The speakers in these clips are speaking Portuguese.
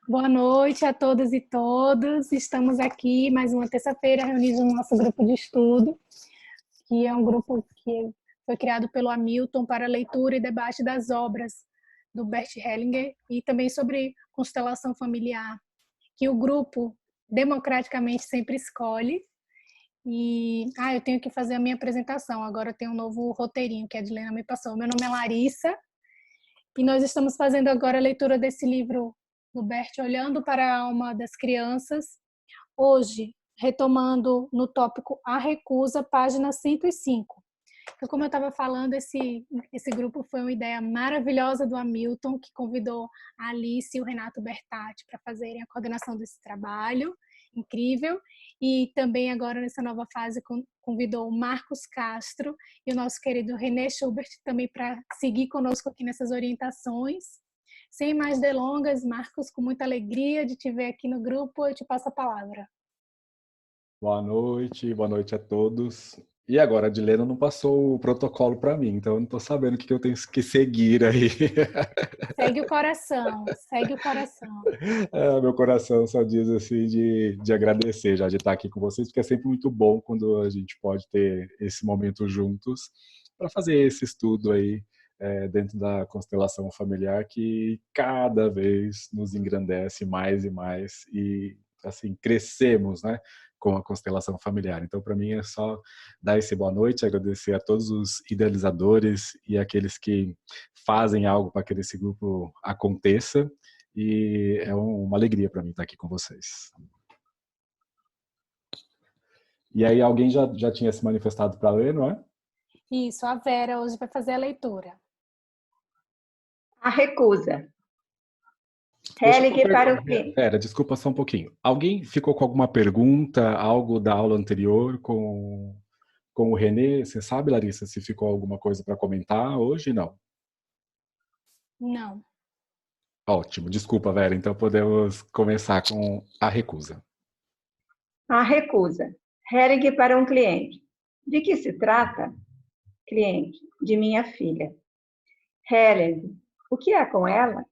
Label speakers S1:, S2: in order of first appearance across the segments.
S1: Boa noite a todas e todos. Estamos aqui mais uma terça-feira reunidos no nosso grupo de estudo, que é um grupo que foi criado pelo Hamilton para leitura e debate das obras do Bert Hellinger e também sobre constelação familiar, que o grupo democraticamente sempre escolhe. Eu tenho que fazer a minha apresentação. Agora tem um novo roteirinho que a Adilena me passou. Meu nome é Larissa e nós estamos fazendo agora a leitura desse livro do Bert, Olhando para a Alma das Crianças. Hoje, retomando no tópico A Recusa, página 105. Então, como eu estava falando, esse grupo foi uma ideia maravilhosa do Hamilton, que convidou a Alice e o Renato Bertatti para fazerem a coordenação desse trabalho, incrível. E também agora, nessa nova fase, convidou o Marcos Castro e o nosso querido René Schubert também para seguir conosco aqui nessas orientações. Sem mais delongas, Marcos, com muita alegria de te ver aqui no grupo, eu te passo a palavra.
S2: Boa noite a todos. E agora, a Adilena não passou o protocolo para mim, então eu não estou sabendo o que eu tenho que seguir aí.
S1: Segue o coração, segue o coração.
S2: Meu coração só diz assim de agradecer já de estar aqui com vocês, porque é sempre muito bom quando a gente pode ter esse momento juntos para fazer esse estudo aí dentro da constelação familiar que cada vez nos engrandece mais e mais e assim crescemos, né, com a constelação familiar. Então, para mim é só dar esse boa noite, agradecer a todos os idealizadores e aqueles que fazem algo para que esse grupo aconteça. E é uma alegria para mim estar aqui com vocês. E aí, alguém já tinha se manifestado para ler, não é?
S1: Isso, a Vera hoje vai fazer a leitura.
S3: A recusa. Hellinger para o quê?
S2: Pera, desculpa só um pouquinho. Alguém ficou com alguma pergunta, algo da aula anterior com o Renê? Você sabe, Larissa, se ficou alguma coisa para comentar hoje? Não.
S1: Não.
S2: Ótimo, desculpa, Vera. Então podemos começar com a recusa.
S3: A recusa. Hellinger para um cliente. De que se trata? Cliente. De minha filha. Hellinger. O que há com ela?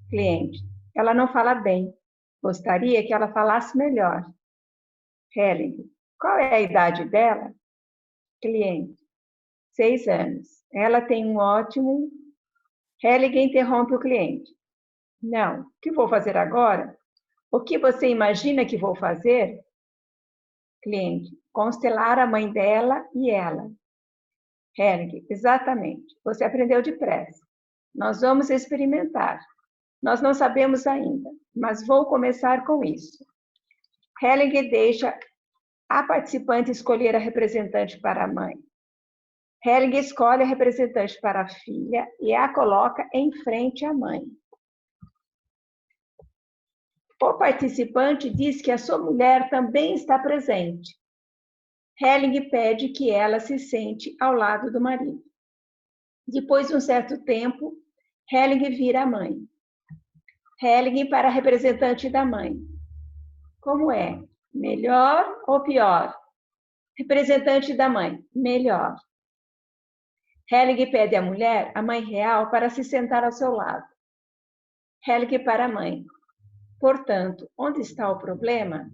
S3: Cliente. Ela não fala bem. Gostaria que ela falasse melhor. Hellinger. Qual é a idade dela? Cliente. 6 anos. Ela tem um ótimo... Hellinger interrompe o cliente. Não. O que vou fazer agora? O que você imagina que vou fazer? Cliente. Constelar a mãe dela e ela. Hellinger. Exatamente. Você aprendeu depressa. Nós vamos experimentar. Nós não sabemos ainda, mas vou começar com isso. Hellinger deixa a participante escolher a representante para a mãe. Hellinger escolhe a representante para a filha e a coloca em frente à mãe. O participante diz que a sua mulher também está presente. Hellinger pede que ela se sente ao lado do marido. Depois de um certo tempo, Hellinger vira a mãe. Hellinger para a representante da mãe. Como é? Melhor ou pior? Representante da mãe. Melhor. Hellinger pede à mulher, a mãe real, para se sentar ao seu lado. Hellinger para a mãe. Portanto, onde está o problema?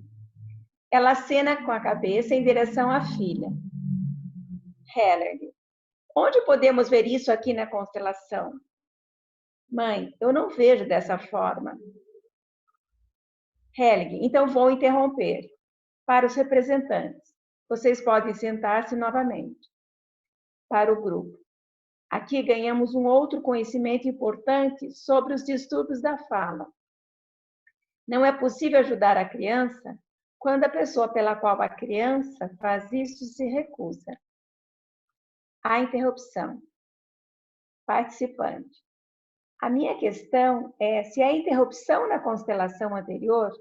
S3: Ela acena com a cabeça em direção à filha. Hellinger. Onde podemos ver isso aqui na constelação? Mãe, eu não vejo dessa forma. Hellinger. Então vou interromper. Para os representantes, vocês podem sentar-se novamente. Para o grupo. Aqui ganhamos um outro conhecimento importante sobre os distúrbios da fala. Não é possível ajudar a criança quando a pessoa pela qual a criança faz isso se recusa. A interrupção. Participante. A minha questão é se a interrupção na constelação anterior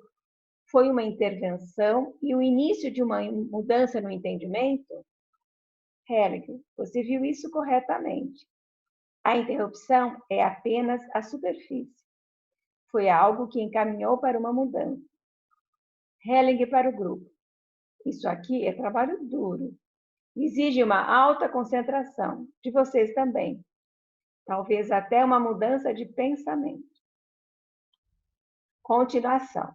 S3: foi uma intervenção e o início de uma mudança no entendimento? Hellinger, você viu isso corretamente. A interrupção é apenas a superfície. Foi algo que encaminhou para uma mudança. Hellinger para o grupo. Isso aqui é trabalho duro. Exige uma alta concentração, de vocês também. Talvez até uma mudança de pensamento. Continuação.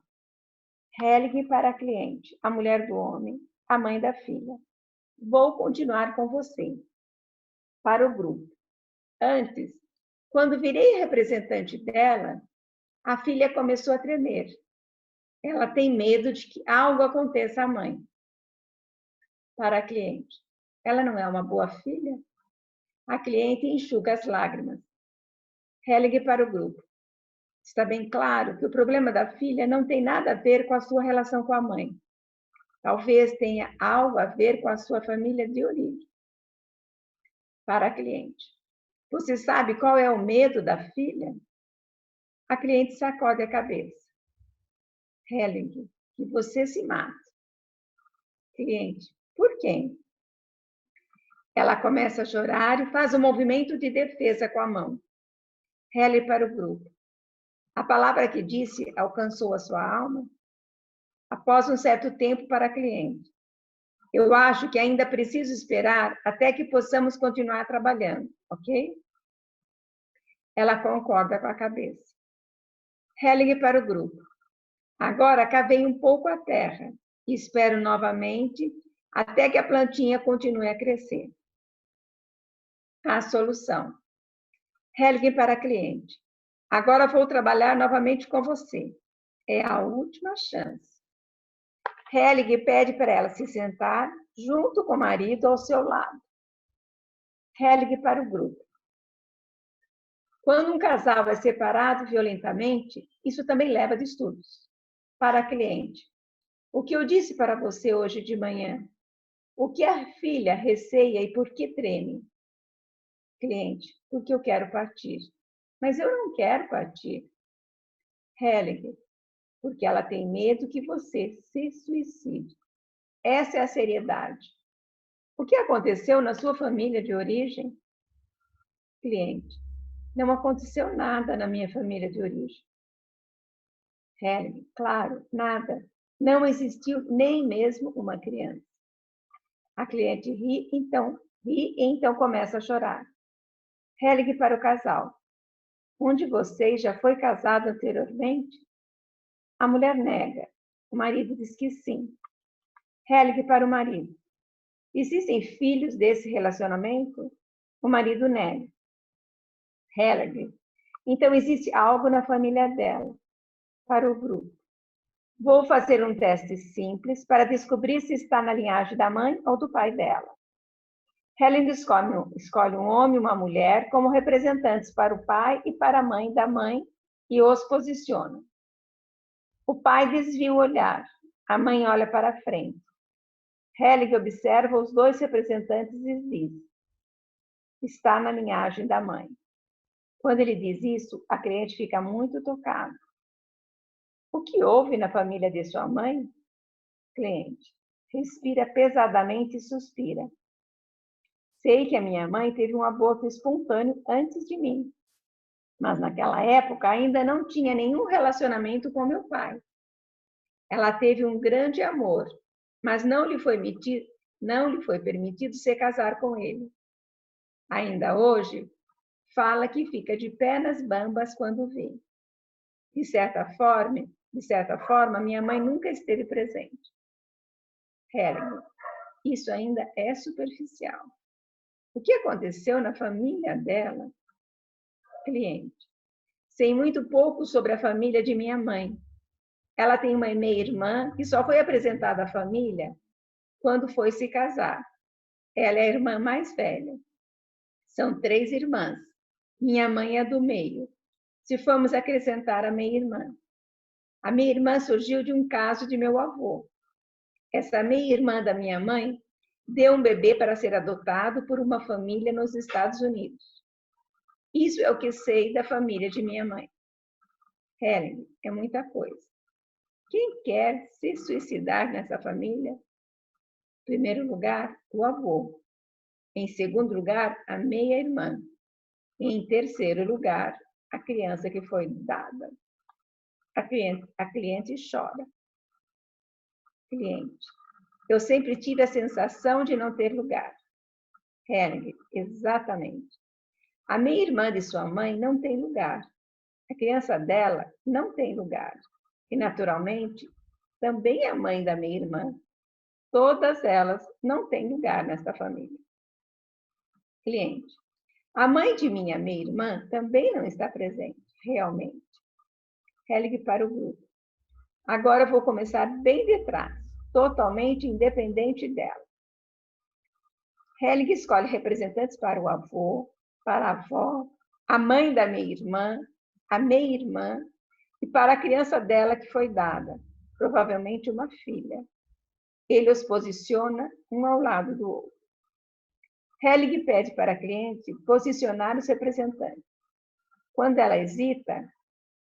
S3: Helg para a cliente, a mulher do homem, a mãe da filha. Vou continuar com você. Para o grupo. Antes, quando virei representante dela, a filha começou a tremer. Ela tem medo de que algo aconteça à mãe. Para a cliente. Ela não é uma boa filha? A cliente enxuga as lágrimas. Helg para o grupo. Está bem claro que o problema da filha não tem nada a ver com a sua relação com a mãe. Talvez tenha algo a ver com a sua família de origem. Para a cliente. Você sabe qual é o medo da filha? A cliente sacode a cabeça. Helg, que você se mate. Cliente, por quem? Ela começa a chorar e faz um movimento de defesa com a mão. Helg para o grupo. A palavra que disse alcançou a sua alma? Após um certo tempo para a cliente. Eu acho que ainda preciso esperar até que possamos continuar trabalhando, ok? Ela concorda com a cabeça. Helg para o grupo. Agora cavei um pouco a terra e espero novamente até que a plantinha continue a crescer. A solução. Helg para a cliente. Agora vou trabalhar novamente com você. É a última chance. Helg pede para ela se sentar junto com o marido ao seu lado. Helg para o grupo. Quando um casal é separado violentamente, isso também leva a distúrbios. Para a cliente. O que eu disse para você hoje de manhã? O que a filha receia e por que treme? Cliente. Porque eu quero partir. Mas eu não quero partir. Helg. Porque ela tem medo que você se suicide. Essa é a seriedade. O que aconteceu na sua família de origem? Cliente. Não aconteceu nada na minha família de origem. Helg. Claro, nada. Não existiu nem mesmo uma criança. A cliente ri e então começa a chorar. Helg para o casal. Um de vocês já foi casado anteriormente? A mulher nega. O marido diz que sim. Helg para o marido. Existem filhos desse relacionamento? O marido nega. Helg. Então existe algo na família dela. Para o grupo. Vou fazer um teste simples para descobrir se está na linhagem da mãe ou do pai dela. Helg escolhe um homem e uma mulher como representantes para o pai e para a mãe da mãe e os posiciona. O pai desvia o olhar. A mãe olha para frente. Helg observa os dois representantes e diz: está na linhagem da mãe. Quando ele diz isso, a cliente fica muito tocada. O que houve na família de sua mãe? Cliente. Respira pesadamente e suspira. Sei que a minha mãe teve um aborto espontâneo antes de mim, mas naquela época ainda não tinha nenhum relacionamento com meu pai. Ela teve um grande amor, mas não lhe foi permitido se casar com ele. Ainda hoje, fala que fica de pernas bambas quando vê. De certa forma, minha mãe nunca esteve presente. Helg, isso ainda é superficial. O que aconteceu na família dela? Cliente. Sei muito pouco sobre a família de minha mãe. Ela tem uma meia-irmã que só foi apresentada à família quando foi se casar. Ela é a irmã mais velha. São 3 irmãs. Minha mãe é do meio. Se formos acrescentar a meia-irmã. A meia-irmã surgiu de um caso de meu avô. Essa meia-irmã da minha mãe deu um bebê para ser adotado por uma família nos Estados Unidos. Isso é o que sei da família de minha mãe. Helg, é muita coisa. Quem quer se suicidar nessa família? Em primeiro lugar, o avô. Em segundo lugar, a meia-irmã. Em terceiro lugar, a criança que foi dada. A cliente chora. Cliente. Eu sempre tive a sensação de não ter lugar. Helg, exatamente. A meia-irmã de sua mãe não tem lugar. A criança dela não tem lugar. e, naturalmente, também é a mãe da minha irmã. Todas elas não têm lugar nesta família. Cliente. A mãe de minha irmã também não está presente, realmente. Helg para o grupo. Agora vou começar bem de trás, totalmente independente dela. Helg escolhe representantes para o avô, para a avó, a mãe da minha irmã, a meia-irmã e para a criança dela que foi dada, provavelmente uma filha. Ele os posiciona um ao lado do outro. Helg pede para a cliente posicionar os representantes. Quando ela hesita,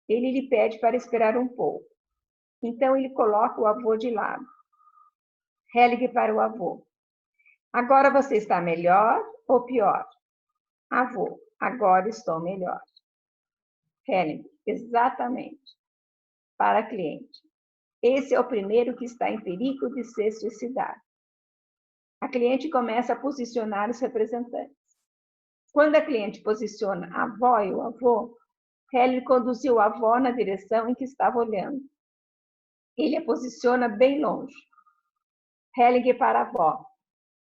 S3: ele lhe pede para esperar um pouco. Então, ele coloca o avô de lado. Helg para o avô. Agora você está melhor ou pior? Avô, agora estou melhor. Helg, exatamente. Para a cliente. Esse é o primeiro que está em perigo de se suicidar. A cliente começa a posicionar os representantes. Quando a cliente posiciona a avó e o avô, Helg conduziu a avó na direção em que estava olhando. Ele a posiciona bem longe. Helg para a avó.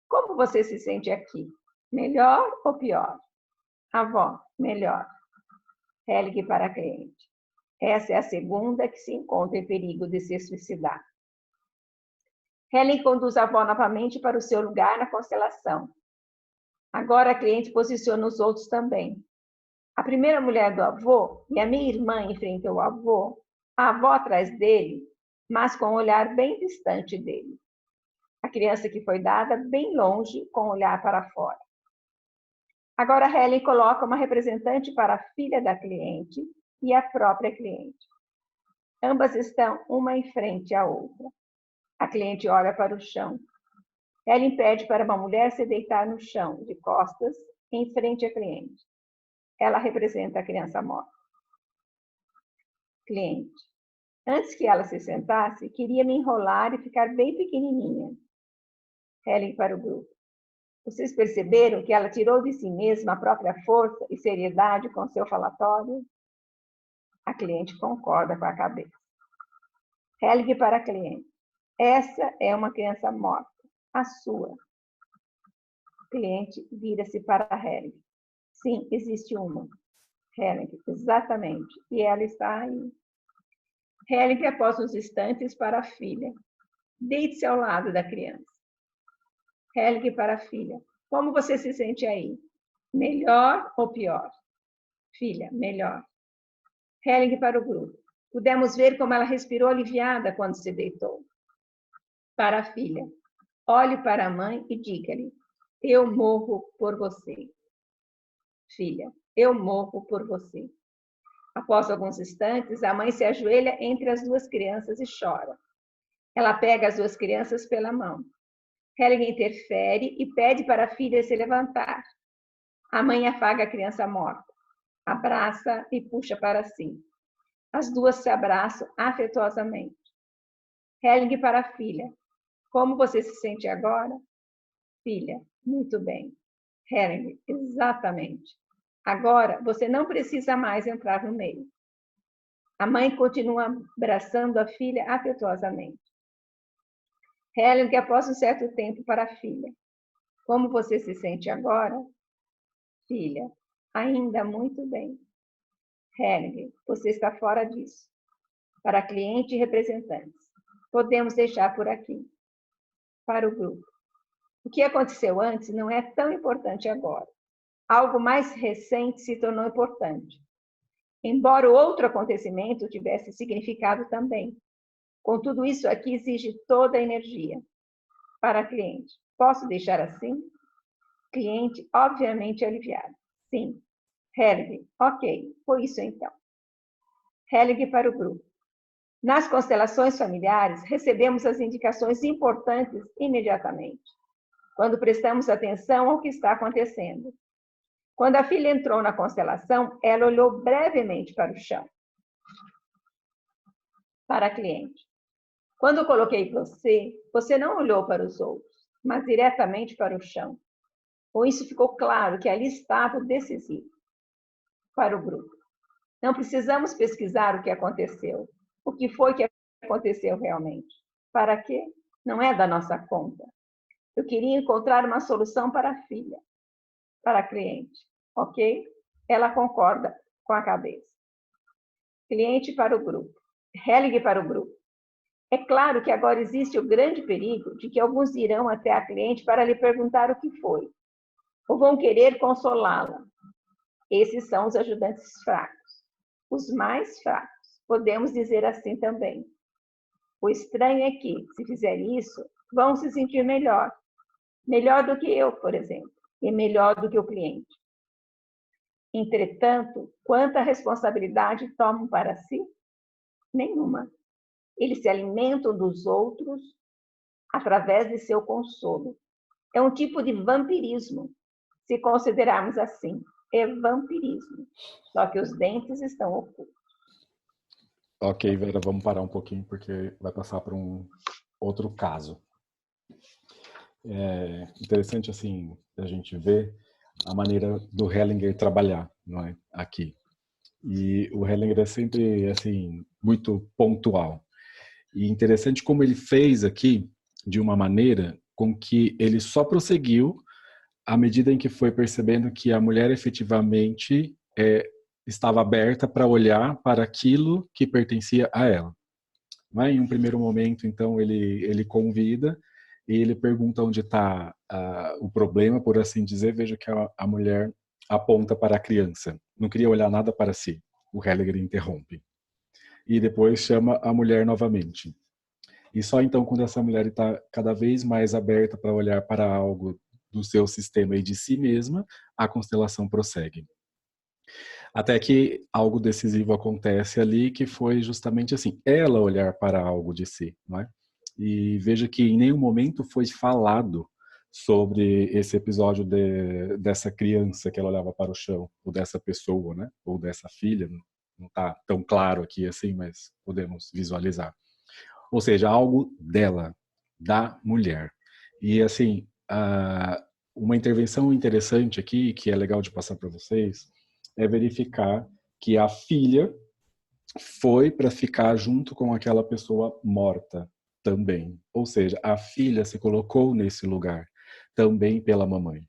S3: Como você se sente aqui? Melhor ou pior? Avó, melhor. Helg para a cliente. Essa é a segunda que se encontra em perigo de se suicidar. Helg conduz a avó novamente para o seu lugar na constelação. Agora a cliente posiciona os outros também. A primeira mulher do avô e a minha irmã enfrentam o avô, a avó atrás dele, mas com um olhar bem distante dele. A criança que foi dada bem longe, com o olhar para fora. Agora Helg coloca uma representante para a filha da cliente e a própria cliente. Ambas estão uma em frente à outra. A cliente olha para o chão. Helg pede para uma mulher se deitar no chão, de costas, em frente à cliente. Ela representa a criança morta. Cliente. Antes que ela se sentasse, queria me enrolar e ficar bem pequenininha. Helg para o grupo. Vocês perceberam que ela tirou de si mesma a própria força e seriedade com seu falatório? A cliente concorda com a cabeça. Helg para a cliente. Essa é uma criança morta, a sua. O cliente vira-se para Helg. Sim, existe uma. Helg, exatamente. E ela está aí. Helg, após uns instantes, para a filha. Deite-se ao lado da criança. Helg para a filha. Como você se sente aí? Melhor ou pior? Filha, melhor. Helg para o grupo. Pudemos ver como ela respirou aliviada quando se deitou. Para a filha. Olhe para a mãe e diga-lhe: eu morro por você. Filha, eu morro por você. Após alguns instantes, a mãe se ajoelha entre as duas crianças e chora. Ela pega as duas crianças pela mão. Helg interfere e pede para a filha se levantar. A mãe afaga a criança morta, abraça e puxa para si. As duas se abraçam afetuosamente. Helg para a filha. Como você se sente agora? Filha, muito bem. Helg, exatamente. Agora você não precisa mais entrar no meio. A mãe continua abraçando a filha afetuosamente. Helg, após um certo tempo, para a filha. Como você se sente agora? Filha, ainda muito bem. Helg, você está fora disso. Para cliente e representantes. Podemos deixar por aqui. Para o grupo. O que aconteceu antes não é tão importante agora. Algo mais recente se tornou importante. Embora o outro acontecimento tivesse significado também. Contudo, isso aqui exige toda a energia. Para cliente. Posso deixar assim? Cliente, obviamente, aliviado. Sim. Helg, ok, foi isso então. Helg para o grupo. Nas constelações familiares, recebemos as indicações importantes imediatamente, quando prestamos atenção ao que está acontecendo. Quando a filha entrou na constelação, ela olhou brevemente para o chão. Para a cliente. Quando coloquei você, você não olhou para os outros, mas diretamente para o chão. Com isso ficou claro que ali estava o decisivo. Para o grupo. Não precisamos pesquisar o que aconteceu. O que foi que aconteceu realmente? Para quê? Não é da nossa conta. Eu queria encontrar uma solução para a filha, para a cliente, ok? Ela concorda com a cabeça. Cliente para o grupo. Helling para o grupo. É claro que agora existe o grande perigo de que alguns irão até a cliente para lhe perguntar o que foi, ou vão querer consolá-la. Esses são os ajudantes fracos. Os mais fracos, podemos dizer assim também. O estranho é que, se fizerem isso, vão se sentir melhor. Melhor do que eu, por exemplo, e melhor do que o cliente. Entretanto, quanta responsabilidade tomam para si? Nenhuma. Eles se alimentam dos outros através de seu consolo. É um tipo de vampirismo, se considerarmos assim. É vampirismo. Só que os dentes estão ocultos.
S2: Ok, Vera, vamos parar um pouquinho porque vai passar para um outro caso. É interessante, assim, a gente ver a maneira do Hellinger trabalhar, não é? Aqui. E o Hellinger é sempre, assim, muito pontual. E interessante como ele fez aqui, de uma maneira com que ele só prosseguiu à medida em que foi percebendo que a mulher efetivamente estava aberta para olhar para aquilo que pertencia a ela. Mas, em um primeiro momento, então, ele convida e ele pergunta onde está o problema, por assim dizer. Veja que a mulher aponta para a criança. Não queria olhar nada para si. O Hellinger interrompe. E depois chama a mulher novamente. E só então, quando essa mulher está cada vez mais aberta para olhar para algo do seu sistema e de si mesma, a constelação prossegue. Até que algo decisivo acontece ali, que foi justamente assim, ela olhar para algo de si, não é? E veja que em nenhum momento foi falado sobre esse episódio dessa criança que ela olhava para o chão, ou dessa pessoa, né? Ou dessa filha, não está tão claro aqui assim, mas podemos visualizar. Ou seja, algo dela, da mulher. E assim, uma intervenção interessante aqui, que é legal de passar para vocês, é verificar que a filha foi para ficar junto com aquela pessoa morta também. Ou seja, a filha se colocou nesse lugar também pela mamãe.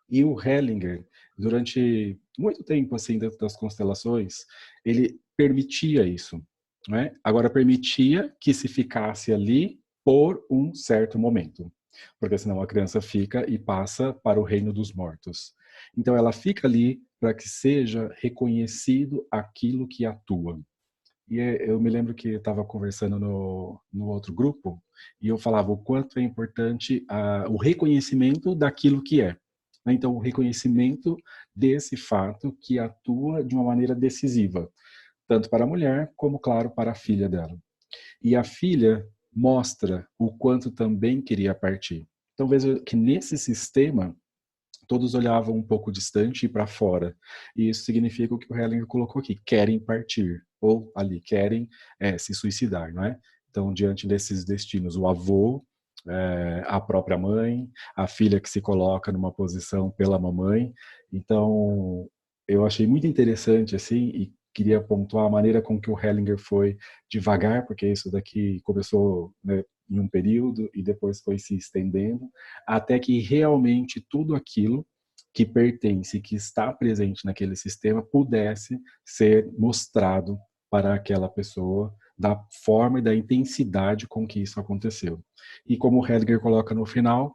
S2: E o Hellinger, durante muito tempo assim dentro das constelações, ele permitia isso, né? Agora permitia que se ficasse ali por um certo momento, porque senão a criança fica e passa para o reino dos mortos. Então ela fica ali para que seja reconhecido aquilo que atua. E eu me lembro que estava conversando no outro grupo e eu falava o quanto é importante o reconhecimento daquilo que é. Então, o reconhecimento desse fato que atua de uma maneira decisiva, tanto para a mulher como, claro, para a filha dela. E a filha mostra o quanto também queria partir. Então, veja que nesse sistema, todos olhavam um pouco distante e para fora. E isso significa o que o Hellinger colocou aqui, querem partir, ou ali, querem se suicidar, não é? Então, diante desses destinos, o avô, a própria mãe, a filha que se coloca numa posição pela mamãe. Então, eu achei muito interessante, assim, e queria pontuar a maneira com que o Hellinger foi devagar, porque isso daqui começou, né, em um período e depois foi se estendendo, até que realmente tudo aquilo que pertence, que está presente naquele sistema, pudesse ser mostrado para aquela pessoa da forma e da intensidade com que isso aconteceu. E como o Hellinger coloca no final,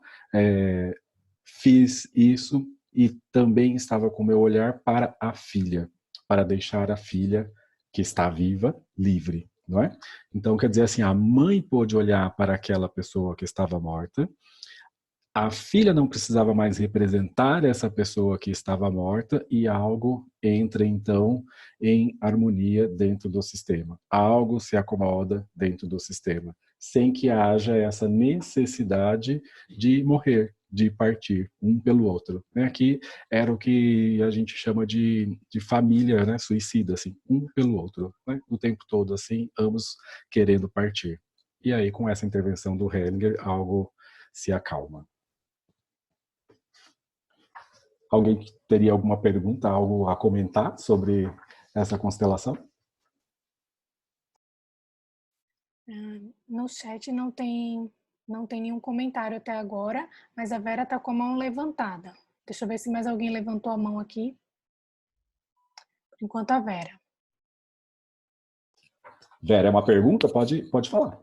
S2: fiz isso e também estava com o meu olhar para a filha, para deixar a filha que está viva, livre, não é? Então, quer dizer assim, a mãe pôde olhar para aquela pessoa que estava morta, a filha não precisava mais representar essa pessoa que estava morta e algo entra então em harmonia dentro do sistema. Algo se acomoda dentro do sistema, sem que haja essa necessidade de morrer, de partir um pelo outro. Aqui era o que a gente chama de família, né, suicida, assim, um pelo outro, né, o tempo todo assim, ambos querendo partir. E aí, com essa intervenção do Hellinger, algo se acalma. Alguém teria alguma pergunta, algo a comentar sobre essa constelação?
S1: No chat não tem nenhum comentário até agora, mas a Vera está com a mão levantada. Deixa eu ver se mais alguém levantou a mão aqui. Por enquanto, a Vera.
S2: Vera, é uma pergunta? Pode falar.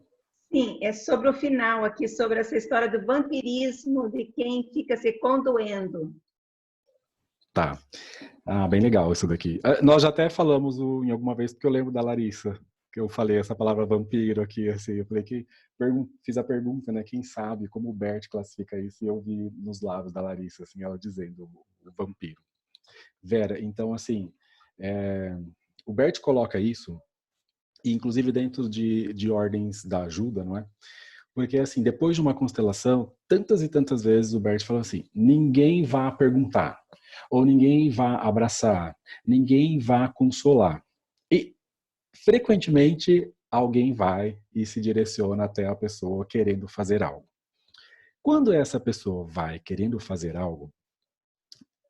S3: Sim, é sobre o final aqui, sobre essa história do vampirismo, de quem fica se condoendo.
S2: Tá. Bem legal isso daqui. Nós já até falamos em alguma vez, porque eu lembro da Larissa, que eu falei essa palavra vampiro aqui, assim, eu falei que fiz a pergunta, né, quem sabe como o Bert classifica isso, e eu vi nos lábios da Larissa, assim, ela dizendo o vampiro. Vera, então, assim, o Bert coloca isso, inclusive dentro de ordens da ajuda, não é? Porque, assim, depois de uma constelação, tantas e tantas vezes o Bert falou assim, ninguém vá perguntar, ou ninguém vá abraçar, ninguém vá consolar. E, frequentemente, alguém vai e se direciona até a pessoa querendo fazer algo. Quando essa pessoa vai querendo fazer algo,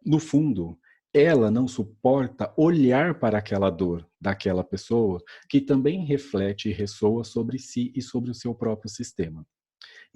S2: no fundo, ela não suporta olhar para aquela dor daquela pessoa que também reflete e ressoa sobre si e sobre o seu próprio sistema.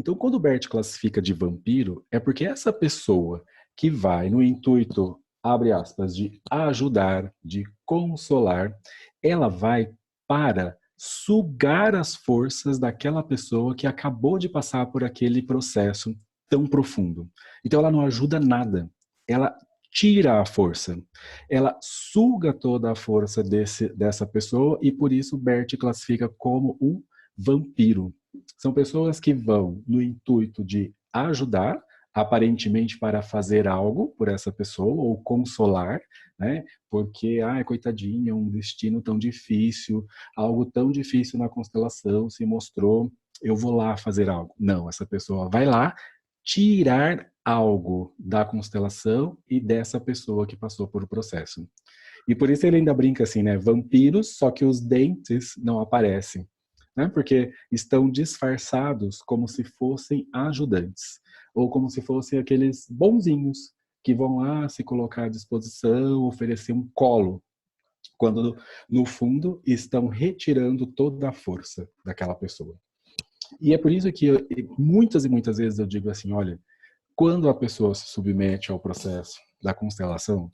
S2: Então, quando o Bert classifica de vampiro, é porque essa pessoa que vai no intuito, abre aspas, de ajudar, de consolar, ela vai para sugar as forças daquela pessoa que acabou de passar por aquele processo tão profundo. Então, ela não ajuda nada. Ela tira a força. Ela suga toda a força dessa pessoa e por isso Bert classifica como um vampiro. São pessoas que vão no intuito de ajudar, aparentemente para fazer algo por essa pessoa ou consolar, né? Porque, coitadinha, um destino tão difícil, algo tão difícil na constelação se mostrou, eu vou lá fazer algo. Não, essa pessoa vai lá tirar algo da constelação e dessa pessoa que passou por o processo. E por isso ele ainda brinca assim, né? Vampiros, só que os dentes não aparecem, né? Porque estão disfarçados como se fossem ajudantes, ou como se fossem aqueles bonzinhos que vão lá se colocar à disposição, oferecer um colo, quando no fundo estão retirando toda a força daquela pessoa. E é por isso que muitas e muitas vezes eu digo assim, olha, quando a pessoa se submete ao processo da constelação,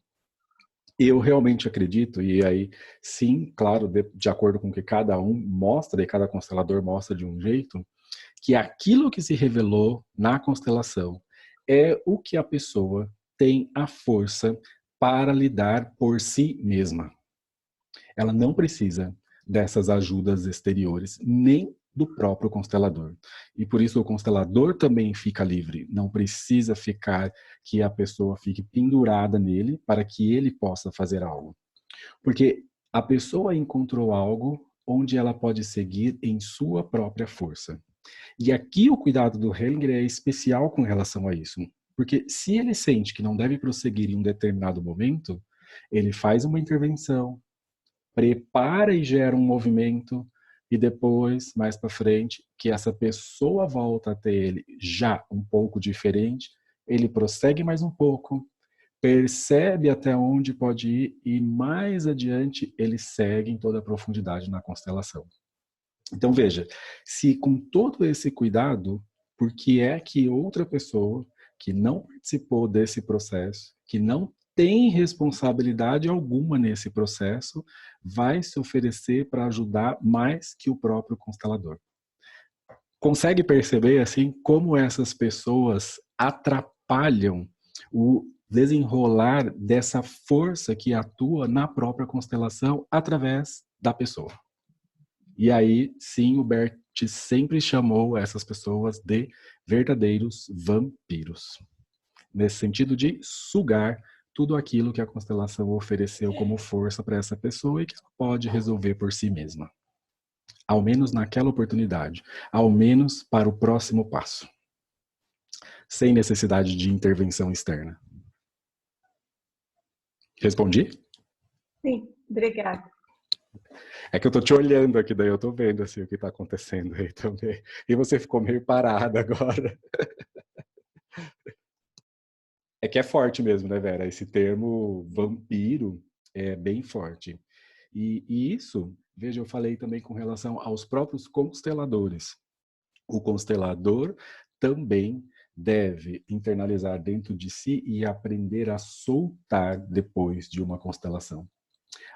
S2: eu realmente acredito, e aí sim, claro, de acordo com o que cada um mostra, e cada constelador mostra de um jeito, que aquilo que se revelou na constelação é o que a pessoa tem a força para lidar por si mesma. Ela não precisa dessas ajudas exteriores, nem do próprio constelador. E por isso o constelador também fica livre. Não precisa ficar que a pessoa fique pendurada nele para que ele possa fazer algo. Porque a pessoa encontrou algo onde ela pode seguir em sua própria força. E aqui o cuidado do Hellinger é especial com relação a isso. Porque se ele sente que não deve prosseguir em um determinado momento, ele faz uma intervenção, prepara e gera um movimento, e depois, mais para frente, que essa pessoa volta até ele já um pouco diferente, ele prossegue mais um pouco, percebe até onde pode ir e mais adiante ele segue em toda a profundidade na constelação. Então veja, se com todo esse cuidado, por que é que outra pessoa que não participou desse processo, que não tem responsabilidade alguma nesse processo, vai se oferecer para ajudar mais que o próprio constelador? Consegue perceber assim como essas pessoas atrapalham o desenrolar dessa força que atua na própria constelação através da pessoa? E aí, sim, o Bert sempre chamou essas pessoas de verdadeiros vampiros. Nesse sentido de sugar tudo aquilo que a constelação ofereceu como força para essa pessoa e que ela pode resolver por si mesma. Ao menos naquela oportunidade. Ao menos para o próximo passo. Sem necessidade de intervenção externa. Respondi?
S3: Sim, obrigada.
S2: É que eu tô te olhando aqui, daí eu tô vendo assim, o que tá acontecendo aí também. E você ficou meio parada agora. É que é forte mesmo, né, Vera? Esse termo vampiro é bem forte. E isso, veja, eu falei também com relação aos próprios consteladores. O constelador também deve internalizar dentro de si e aprender a soltar depois de uma constelação.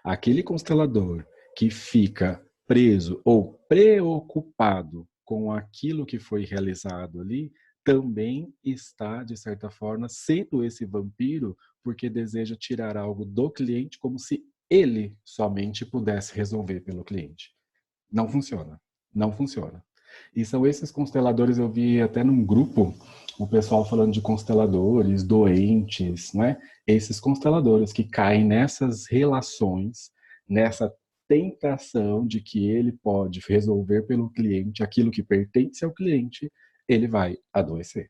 S2: Aquele constelador que fica preso ou preocupado com aquilo que foi realizado ali, também está, de certa forma, sendo esse vampiro, porque deseja tirar algo do cliente como se ele somente pudesse resolver pelo cliente. Não funciona. Não funciona. E são esses consteladores, eu vi até num grupo, o pessoal falando de consteladores, doentes, né? Esses consteladores que caem nessas relações, nessa tentação de que ele pode resolver pelo cliente aquilo que pertence ao cliente, ele vai adoecer.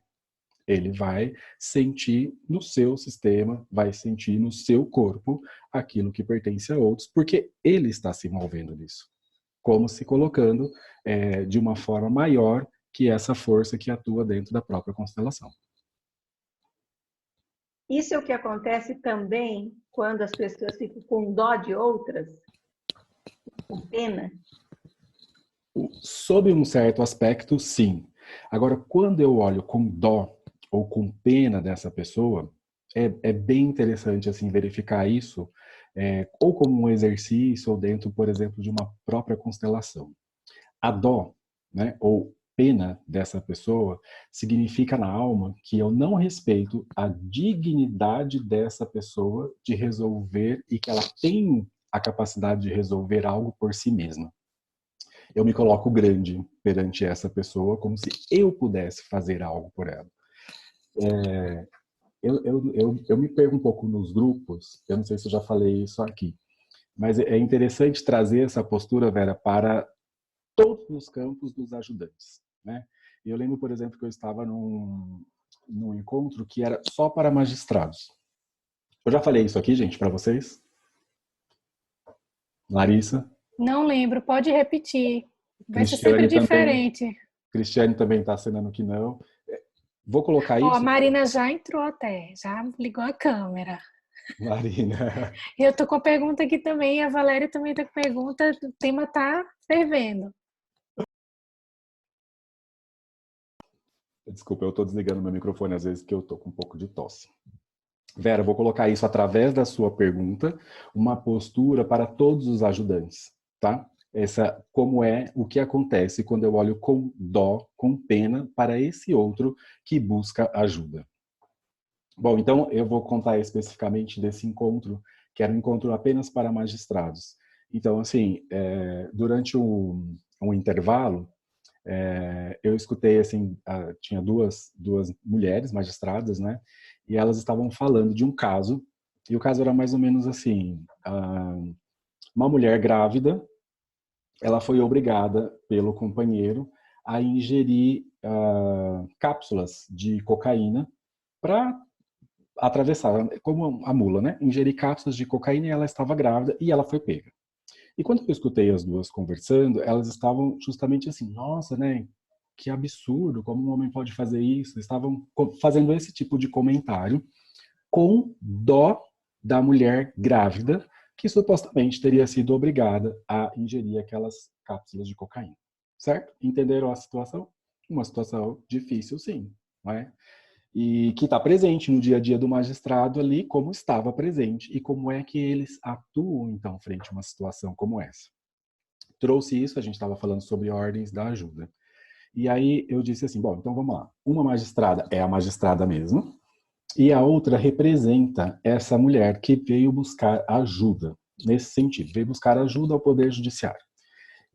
S2: Ele vai sentir no seu sistema, vai sentir no seu corpo aquilo que pertence a outros, porque ele está se movendo nisso, como se colocando de uma forma maior que essa força que atua dentro da própria constelação.
S3: Isso é o que acontece também quando as pessoas ficam com dó de outras, com pena?
S2: Sob um certo aspecto, sim. Agora, quando eu olho com dó ou com pena dessa pessoa, é bem interessante assim verificar isso, ou como um exercício, ou dentro, por exemplo, de uma própria constelação. A dó, né, ou pena dessa pessoa, significa na alma que eu não respeito a dignidade dessa pessoa de resolver e que ela tem a capacidade de resolver algo por si mesma. Eu me coloco grande perante essa pessoa, como se eu pudesse fazer algo por ela. Eu me pego um pouco nos grupos, eu não sei se eu já falei isso aqui, mas é interessante trazer essa postura, Vera, para todos os campos dos ajudantes, né? Eu lembro, por exemplo, que eu estava num encontro que era só para magistrados. Eu já falei isso aqui, gente, para vocês? Larissa?
S1: Não lembro, pode repetir. Vai ser sempre
S2: Cristiane também.
S1: diferente.
S2: Cristiane também está assinando que não. Vou colocar
S1: Ó, a
S2: isso,
S1: Marina já entrou até, já ligou a câmera.
S2: Marina.
S1: Eu tô com a pergunta aqui também, a Valéria também tá com pergunta, o tema tá fervendo.
S2: Desculpa, eu estou desligando meu microfone às vezes que eu estou com um pouco de tosse. Vera, vou colocar isso através da sua pergunta, uma postura para todos os ajudantes, tá? Como é o que acontece quando eu olho com dó, com pena para esse outro que busca ajuda. Bom, então eu vou contar especificamente desse encontro, que era um encontro apenas para magistrados. Então, assim, durante um intervalo, eu escutei, assim, tinha duas mulheres magistradas, né? E elas estavam falando de um caso, e o caso era mais ou menos assim, uma mulher grávida, ela foi obrigada pelo companheiro a ingerir cápsulas de cocaína para atravessar, como a mula, né? Ingerir cápsulas de cocaína e ela estava grávida e ela foi pega. E quando eu escutei as duas conversando, elas estavam justamente assim, nossa, né? Que absurdo, como um homem pode fazer isso? Estavam fazendo esse tipo de comentário com dó da mulher grávida que supostamente teria sido obrigada a ingerir aquelas cápsulas de cocaína. Certo? Entenderam a situação? Uma situação difícil, sim, não é? E que está presente no dia a dia do magistrado ali, como estava presente, e como é que eles atuam, então, frente a uma situação como essa. Trouxe isso, a gente estava falando sobre ordens da ajuda. E aí eu disse assim, bom, então vamos lá. Uma magistrada é a magistrada mesmo, e a outra representa essa mulher que veio buscar ajuda, nesse sentido, veio buscar ajuda ao Poder Judiciário.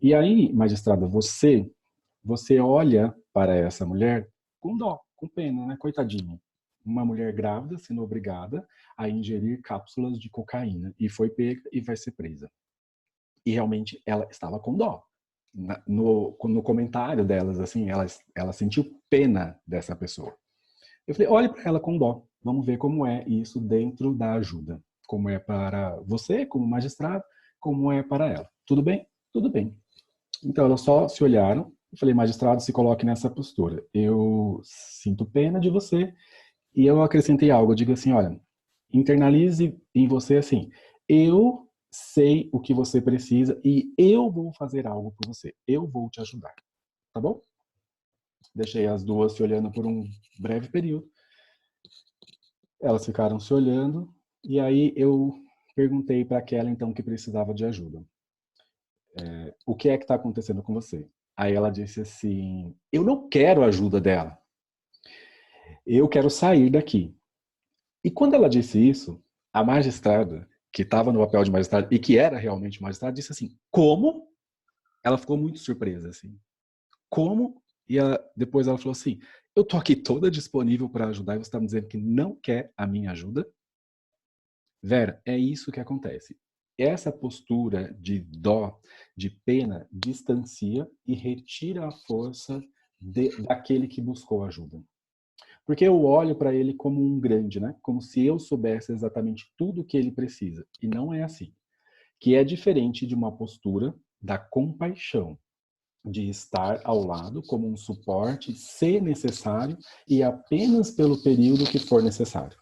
S2: E aí, magistrada, você olha para essa mulher com dó, com pena, né? Coitadinha. Uma mulher grávida sendo obrigada a ingerir cápsulas de cocaína e foi pega e vai ser presa. E realmente ela estava com dó. No comentário delas, assim, ela sentiu pena dessa pessoa. Eu falei, olhe para ela com dó. Vamos ver como é isso dentro da ajuda. Como é para você, como magistrado, como é para ela. Tudo bem? Tudo bem. Então, elas só se olharam. Eu falei, magistrado, se coloque nessa postura. Eu sinto pena de você. E eu acrescentei algo. Eu digo assim, olha, internalize em você assim. Eu sei o que você precisa e eu vou fazer algo por você. Eu vou te ajudar. Tá bom? Deixei as duas se olhando por um breve período. Elas ficaram se olhando e aí eu perguntei para aquela então que precisava de ajuda. O que é que está acontecendo com você? Aí ela disse assim, eu não quero a ajuda dela. Eu quero sair daqui. E quando ela disse isso, a magistrada, que estava no papel de magistrada e que era realmente magistrada, disse assim, como? Ela ficou muito surpresa, assim. Como? E depois ela falou assim, eu tô aqui toda disponível para ajudar e você está me dizendo que não quer a minha ajuda? Vera, é isso que acontece. Essa postura de dó, de pena, distancia e retira a força daquele que buscou ajuda. Porque eu olho para ele como um grande, né? Como se eu soubesse exatamente tudo o que ele precisa. E não é assim. Que é diferente de uma postura da compaixão, de estar ao lado como um suporte, se necessário, e apenas pelo período que for necessário.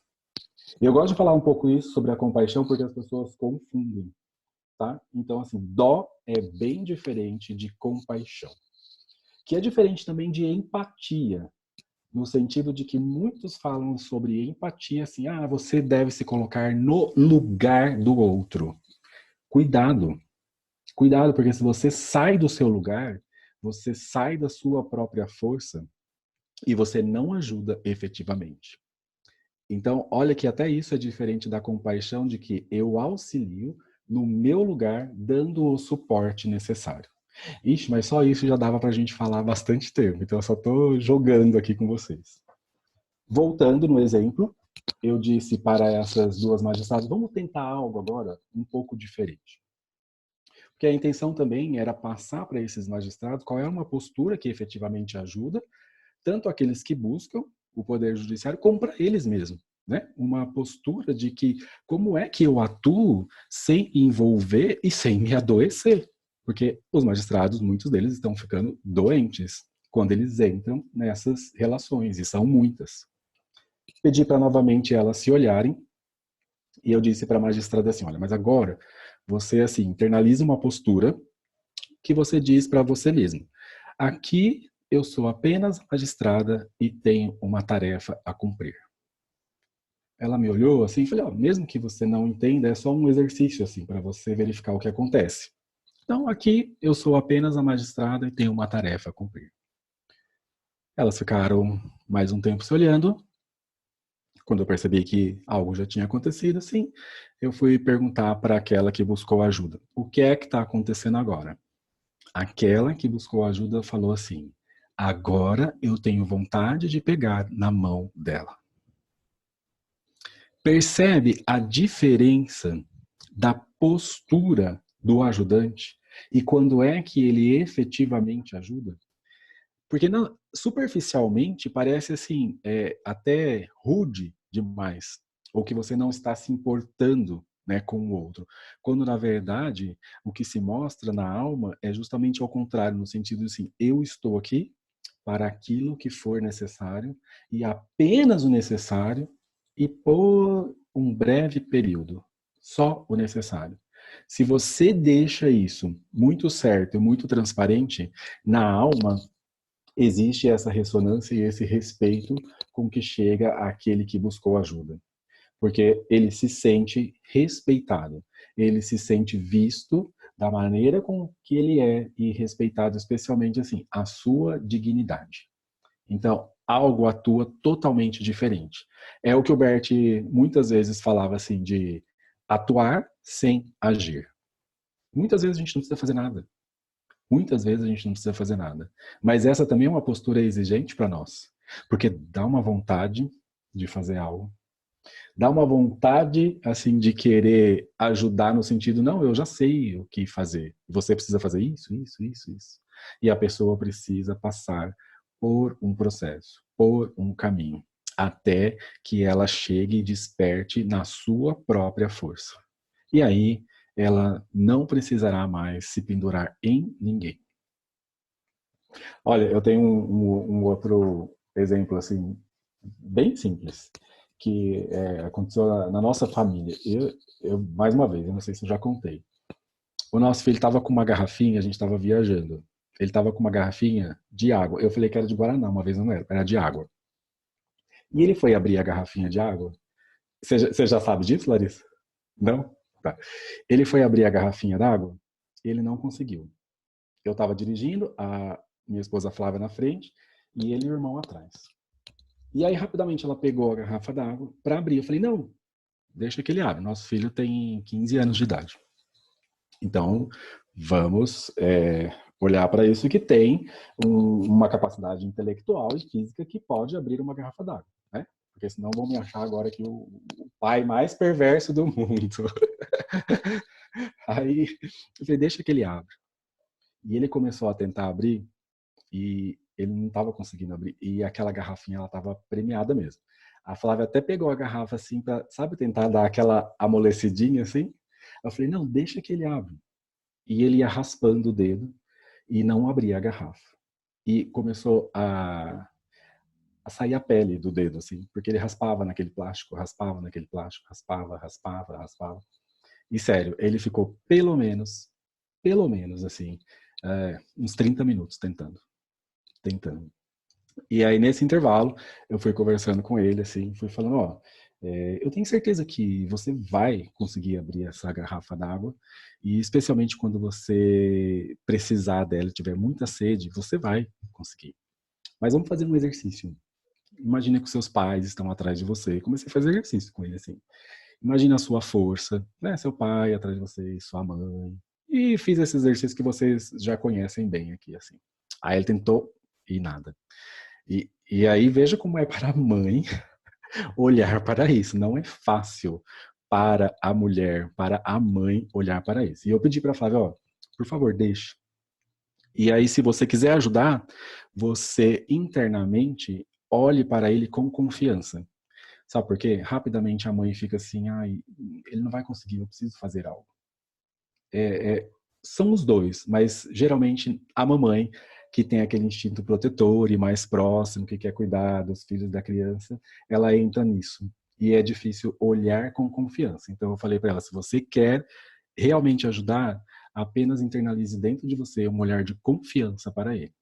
S2: Eu gosto de falar um pouco isso sobre a compaixão porque as pessoas confundem, tá? Então, assim, dó é bem diferente de compaixão. Que é diferente também de empatia, no sentido de que muitos falam sobre empatia assim, você deve se colocar no lugar do outro. Cuidado. Cuidado, porque se você sai do seu lugar, você sai da sua própria força e você não ajuda efetivamente. Então, olha que até isso é diferente da compaixão de que eu auxilio no meu lugar, dando o suporte necessário. Ixi, mas só isso já dava para a gente falar bastante tempo, então eu só estou jogando aqui com vocês. Voltando no exemplo, eu disse para essas duas magistradas, vamos tentar algo agora um pouco diferente. Porque a intenção também era passar para esses magistrados qual é uma postura que efetivamente ajuda, tanto aqueles que buscam o Poder Judiciário, como para eles mesmos. Né? Uma postura de que como é que eu atuo sem envolver e sem me adoecer? Porque os magistrados, muitos deles estão ficando doentes quando eles entram nessas relações, e são muitas. Pedi para novamente elas se olharem e eu disse para a magistrada assim, olha, mas agora você assim internaliza uma postura que você diz para você mesmo. Aqui eu sou apenas magistrada e tenho uma tarefa a cumprir. Ela me olhou assim e falei, mesmo que você não entenda, é só um exercício assim para você verificar o que acontece. Então aqui eu sou apenas a magistrada e tenho uma tarefa a cumprir. Elas ficaram mais um tempo se olhando. Quando eu percebi que algo já tinha acontecido, assim, eu fui perguntar para aquela que buscou ajuda. O que é que está acontecendo agora? Aquela que buscou ajuda falou assim, agora eu tenho vontade de pegar na mão dela. Percebe a diferença da postura do ajudante e quando é que ele efetivamente ajuda? Porque não, superficialmente parece assim, até rude demais, ou que você não está se importando, né, com o outro. Quando na verdade o que se mostra na alma é justamente ao contrário, no sentido assim, eu estou aqui para aquilo que for necessário e apenas o necessário e por um breve período, só o necessário. Se você deixa isso muito certo e muito transparente, na alma existe essa ressonância e esse respeito com que chega aquele que buscou ajuda. Porque ele se sente respeitado, ele se sente visto da maneira com que ele é e respeitado especialmente assim, a sua dignidade. Então, algo atua totalmente diferente. É o que o Bert muitas vezes falava assim de atuar sem agir. Muitas vezes a gente não precisa fazer nada. Muitas vezes a gente não precisa fazer nada. Mas essa também é uma postura exigente para nós. Porque dá uma vontade de fazer algo. Dá uma vontade, assim, de querer ajudar no sentido, não, eu já sei o que fazer. Você precisa fazer isso, isso, isso, isso. E a pessoa precisa passar por um processo, por um caminho, até que ela chegue e desperte na sua própria força. E aí, ela não precisará mais se pendurar em ninguém. Olha, eu tenho um outro exemplo, assim, bem simples, aconteceu na nossa família. Mais uma vez, eu não sei se eu já contei. O nosso filho estava com uma garrafinha, a gente estava viajando. Ele estava com uma garrafinha de água. Eu falei que era de Guaraná, uma vez não era de água. E ele foi abrir a garrafinha de água. Você já sabe disso, Larissa? Não? Tá. Ele foi abrir a garrafinha d'água, ele não conseguiu. Eu estava dirigindo, a minha esposa Flávia na frente, e ele e o irmão atrás. E aí, rapidamente, ela pegou a garrafa d'água para abrir. Eu falei, não, deixa que ele abre. Nosso filho tem 15 anos de idade. Então, vamos olhar para isso que tem uma capacidade intelectual e física que pode abrir uma garrafa d'água, né? Porque senão vão me achar agora que o pai mais perverso do mundo. Aí, eu falei, deixa que ele abra. E ele começou a tentar abrir e ele não estava conseguindo abrir. E aquela garrafinha, ela estava premiada mesmo. A Flávia até pegou a garrafa assim para, sabe, tentar dar aquela amolecidinha assim. Eu falei, não, deixa que ele abra. E ele ia raspando o dedo e não abria a garrafa. E começou a sair a pele do dedo, assim, porque ele raspava naquele plástico, raspava, raspava. E sério, ele ficou pelo menos, assim, uns 30 minutos tentando. E aí, nesse intervalo, eu fui conversando com ele, assim, fui falando, ó, eu tenho certeza que você vai conseguir abrir essa garrafa d'água, e especialmente quando você precisar dela, tiver muita sede, você vai conseguir. Mas vamos fazer um exercício. Imagina que os seus pais estão atrás de você. Comecei a fazer exercício com ele, assim. Imagina a sua força, né? Seu pai atrás de você, sua mãe. E fiz esse exercício que vocês já conhecem bem aqui, assim. Aí ele tentou e nada. E aí veja como é para a mãe olhar para isso. Não é fácil para a mulher, para a mãe olhar para isso. E eu pedi para a Flávia, ó, por favor, deixe. E aí, se você quiser ajudar, você internamente olhe para ele com confiança. Sabe por quê? Rapidamente a mãe fica assim, ai, ele não vai conseguir, eu preciso fazer algo. São os dois, mas geralmente a mamãe, que tem aquele instinto protetor e mais próximo, que quer cuidar dos filhos da criança, ela entra nisso. E é difícil olhar com confiança. Então eu falei para ela, se você quer realmente ajudar, apenas internalize dentro de você um olhar de confiança para ele.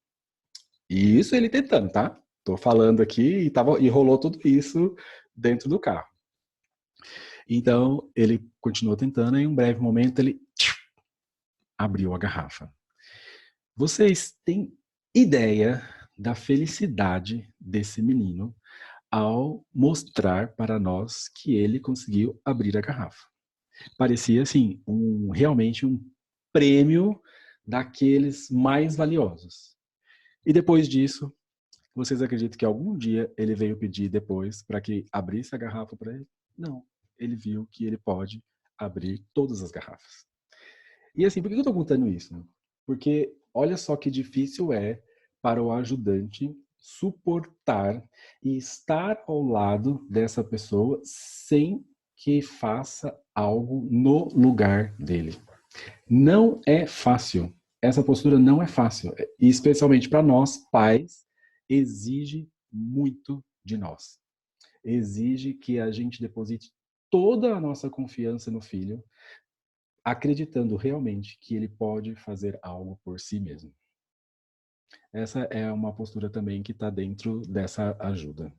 S2: E isso ele tentando, tá? Tô falando aqui e rolou tudo isso dentro do carro. Então, ele continuou tentando e em um breve momento ele abriu a garrafa. Vocês têm ideia da felicidade desse menino ao mostrar para nós que ele conseguiu abrir a garrafa. Parecia assim, realmente um prêmio daqueles mais valiosos. E depois disso, vocês acreditam que algum dia ele veio pedir depois para que abrisse a garrafa para ele? Não. Ele viu que ele pode abrir todas as garrafas. E assim, por que eu estou contando isso? Porque olha só que difícil é para o ajudante suportar e estar ao lado dessa pessoa sem que faça algo no lugar dele. Não é fácil. Essa postura não é fácil. E especialmente para nós, pais, exige muito de nós. Exige que a gente deposite toda a nossa confiança no filho, acreditando realmente que ele pode fazer algo por si mesmo. Essa é uma postura também que está dentro dessa ajuda.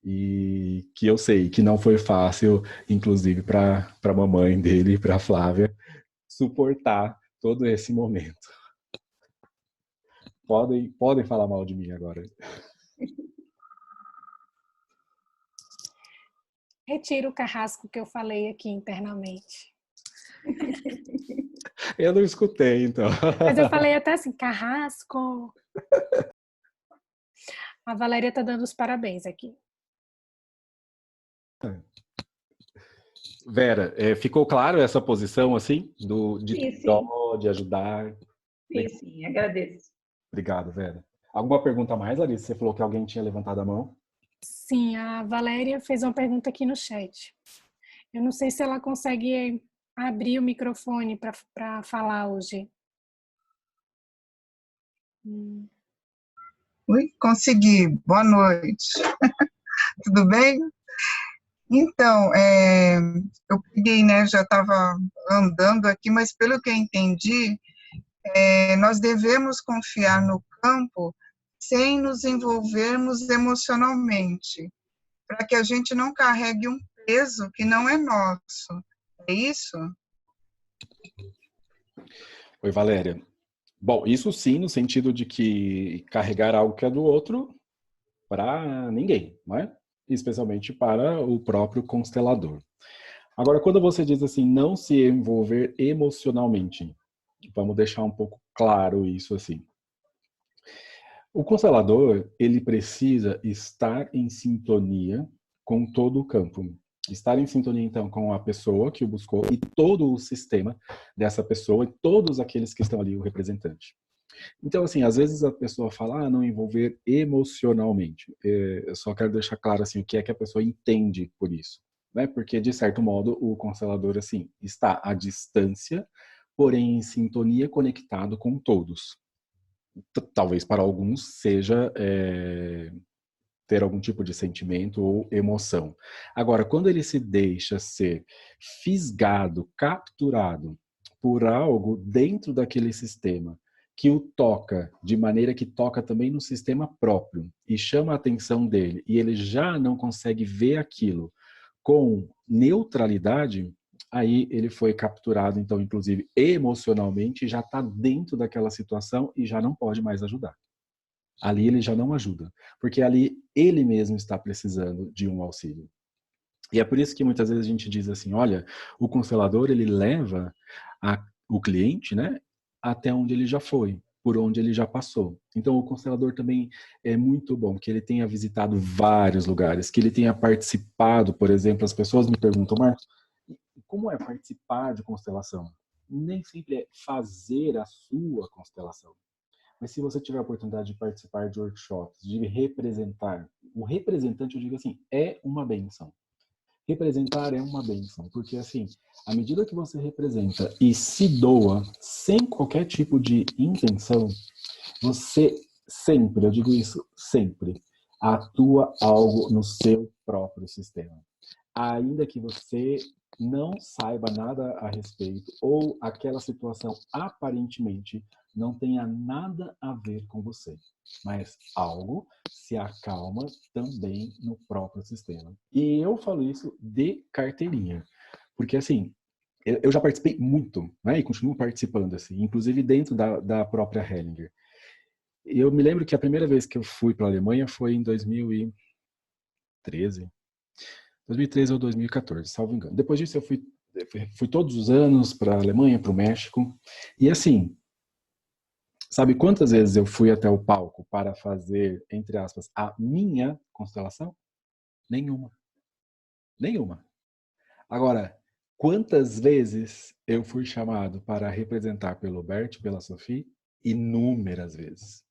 S2: E que eu sei que não foi fácil, inclusive para a mamãe dele, para a Flávia, suportar todo esse momento. Podem falar mal de mim agora.
S1: Retiro o carrasco que eu falei aqui internamente.
S2: Eu não escutei, então.
S1: Mas eu falei até assim, carrasco. A Valéria está dando os parabéns aqui.
S2: Vera, ficou claro essa posição, assim,
S3: Sim.
S2: dó, de ajudar?
S3: Sim, agradeço.
S2: Obrigado, Vera. Alguma pergunta a mais, Larissa? Você falou que alguém tinha levantado a mão?
S1: Sim, a Valéria fez uma pergunta aqui no chat. Eu não sei se ela consegue abrir o microfone para falar hoje.
S4: Oi, consegui. Boa noite. Tudo bem? Então, eu peguei, né, já estava andando aqui, mas pelo que eu entendi, nós devemos confiar no campo sem nos envolvermos emocionalmente, para que a gente não carregue um peso que não é nosso. É isso?
S2: Oi, Valéria. Bom, isso sim, no sentido de que carregar algo que é do outro para ninguém, não é? Especialmente para o próprio constelador. Agora, quando você diz assim, não se envolver emocionalmente, vamos deixar um pouco claro isso assim. O constelador, ele precisa estar em sintonia com todo o campo. Estar em sintonia, então, com a pessoa que o buscou e todo o sistema dessa pessoa e todos aqueles que estão ali, o representante. Então, assim, às vezes a pessoa fala, não envolver emocionalmente. Eu só quero deixar claro, assim, o que é que a pessoa entende por isso, né? Porque, de certo modo, o constelador, assim, está à distância, porém em sintonia, conectado com todos. Talvez para alguns seja ter algum tipo de sentimento ou emoção. Agora, quando ele se deixa ser fisgado, capturado por algo dentro daquele sistema, que o toca de maneira que toca também no sistema próprio e chama a atenção dele, e ele já não consegue ver aquilo com neutralidade, aí ele foi capturado, então, inclusive emocionalmente, já está dentro daquela situação e já não pode mais ajudar. Ali ele já não ajuda, porque ali ele mesmo está precisando de um auxílio. E é por isso que muitas vezes a gente diz assim, olha, o constelador ele leva o cliente, né, até onde ele já foi, por onde ele já passou. Então o constelador também é muito bom que ele tenha visitado vários lugares, que ele tenha participado, por exemplo, as pessoas me perguntam, Marcos, como é participar de constelação? Nem sempre é fazer a sua constelação. Mas se você tiver a oportunidade de participar de workshops, de representar, o representante, eu digo assim, é uma benção. Representar é uma benção, porque assim, à medida que você representa e se doa sem qualquer tipo de intenção, você sempre, eu digo isso sempre, atua algo no seu próprio sistema. Ainda que você não saiba nada a respeito ou aquela situação aparentemente não tenha nada a ver com você, mas algo se acalma também no próprio sistema. E eu falo isso de carteirinha, porque assim, eu já participei muito, né, e continuo participando, assim, inclusive dentro da própria Hellinger. Eu me lembro que a primeira vez que eu fui para a Alemanha foi em 2013 ou 2014, salvo engano. Depois disso eu fui todos os anos para a Alemanha, para o México. E assim, sabe quantas vezes eu fui até o palco para fazer, entre aspas, a minha constelação? Nenhuma. Nenhuma. Agora, quantas vezes eu fui chamado para representar pelo Bert, pela Sophie? Inúmeras vezes.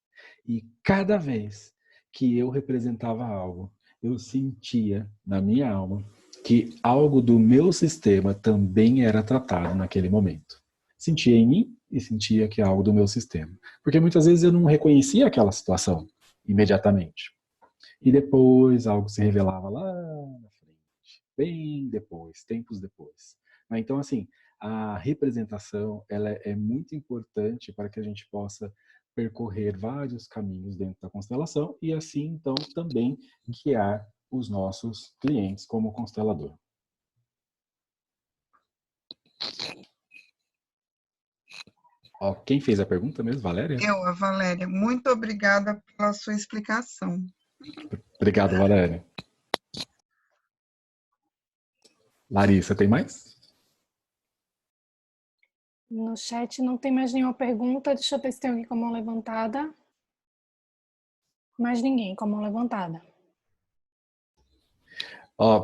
S2: E cada vez que eu representava algo, eu sentia na minha alma que algo do meu sistema também era tratado naquele momento. Sentia em mim e sentia que é algo do meu sistema. Porque muitas vezes eu não reconhecia aquela situação imediatamente. E depois algo se revelava lá na frente, bem depois, tempos depois. Então, assim, a representação ela é muito importante para que a gente possa percorrer vários caminhos dentro da constelação e assim, então, também guiar os nossos clientes como constelador. Ó, quem fez a pergunta mesmo, Valéria?
S4: A Valéria. Muito obrigada pela sua explicação.
S2: Obrigado, Valéria. Larissa, tem mais?
S1: No chat não tem mais nenhuma pergunta. Deixa eu ver se tem alguém com a mão levantada. Mais ninguém com a mão levantada.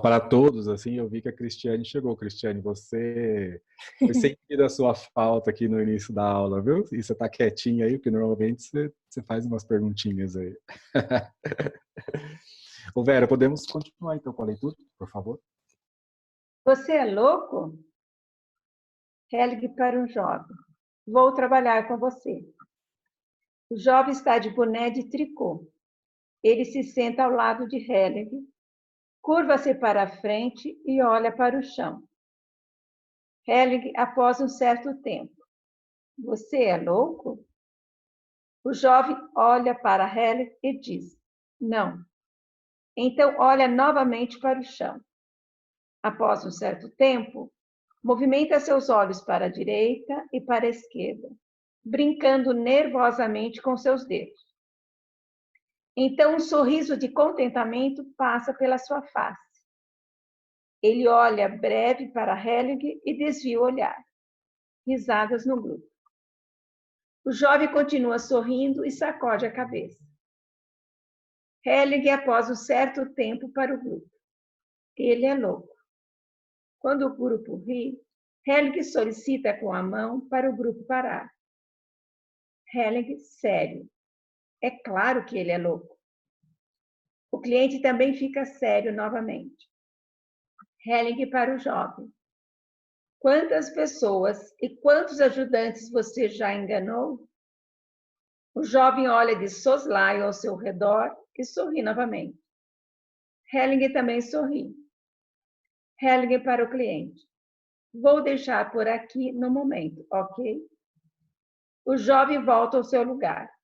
S2: Para todos, assim, eu vi que a Cristiane chegou. Cristiane, você foi sentida a sua falta aqui no início da aula, viu? E você está quietinha aí, porque normalmente você faz umas perguntinhas aí. Ô Vera, podemos continuar então com a leitura, por favor?
S3: Você é louco? Helg para um jovem. Vou trabalhar com você. O jovem está de boné de tricô. Ele se senta ao lado de Helg, Curva-se para a frente e olha para o chão. Hellinger, após um certo tempo. Você é louco? O jovem olha para Hellinger e diz, não. Então olha novamente para o chão. Após um certo tempo, movimenta seus olhos para a direita e para a esquerda, brincando nervosamente com seus dedos. Então um sorriso de contentamento passa pela sua face. Ele olha breve para Hellinger e desvia o olhar. Risadas no grupo. O jovem continua sorrindo e sacode a cabeça. Hellinger, após um certo tempo, para o grupo. Ele é louco. Quando o grupo ri, Hellinger solicita com a mão para o grupo parar. Hellinger, sério. É claro que ele é louco. O cliente também fica sério novamente. Hellinger para o jovem. Quantas pessoas e quantos ajudantes você já enganou? O jovem olha de soslaio ao seu redor e sorri novamente. Hellinger também sorri. Hellinger para o cliente. Vou deixar por aqui no momento, ok? O jovem volta ao seu lugar.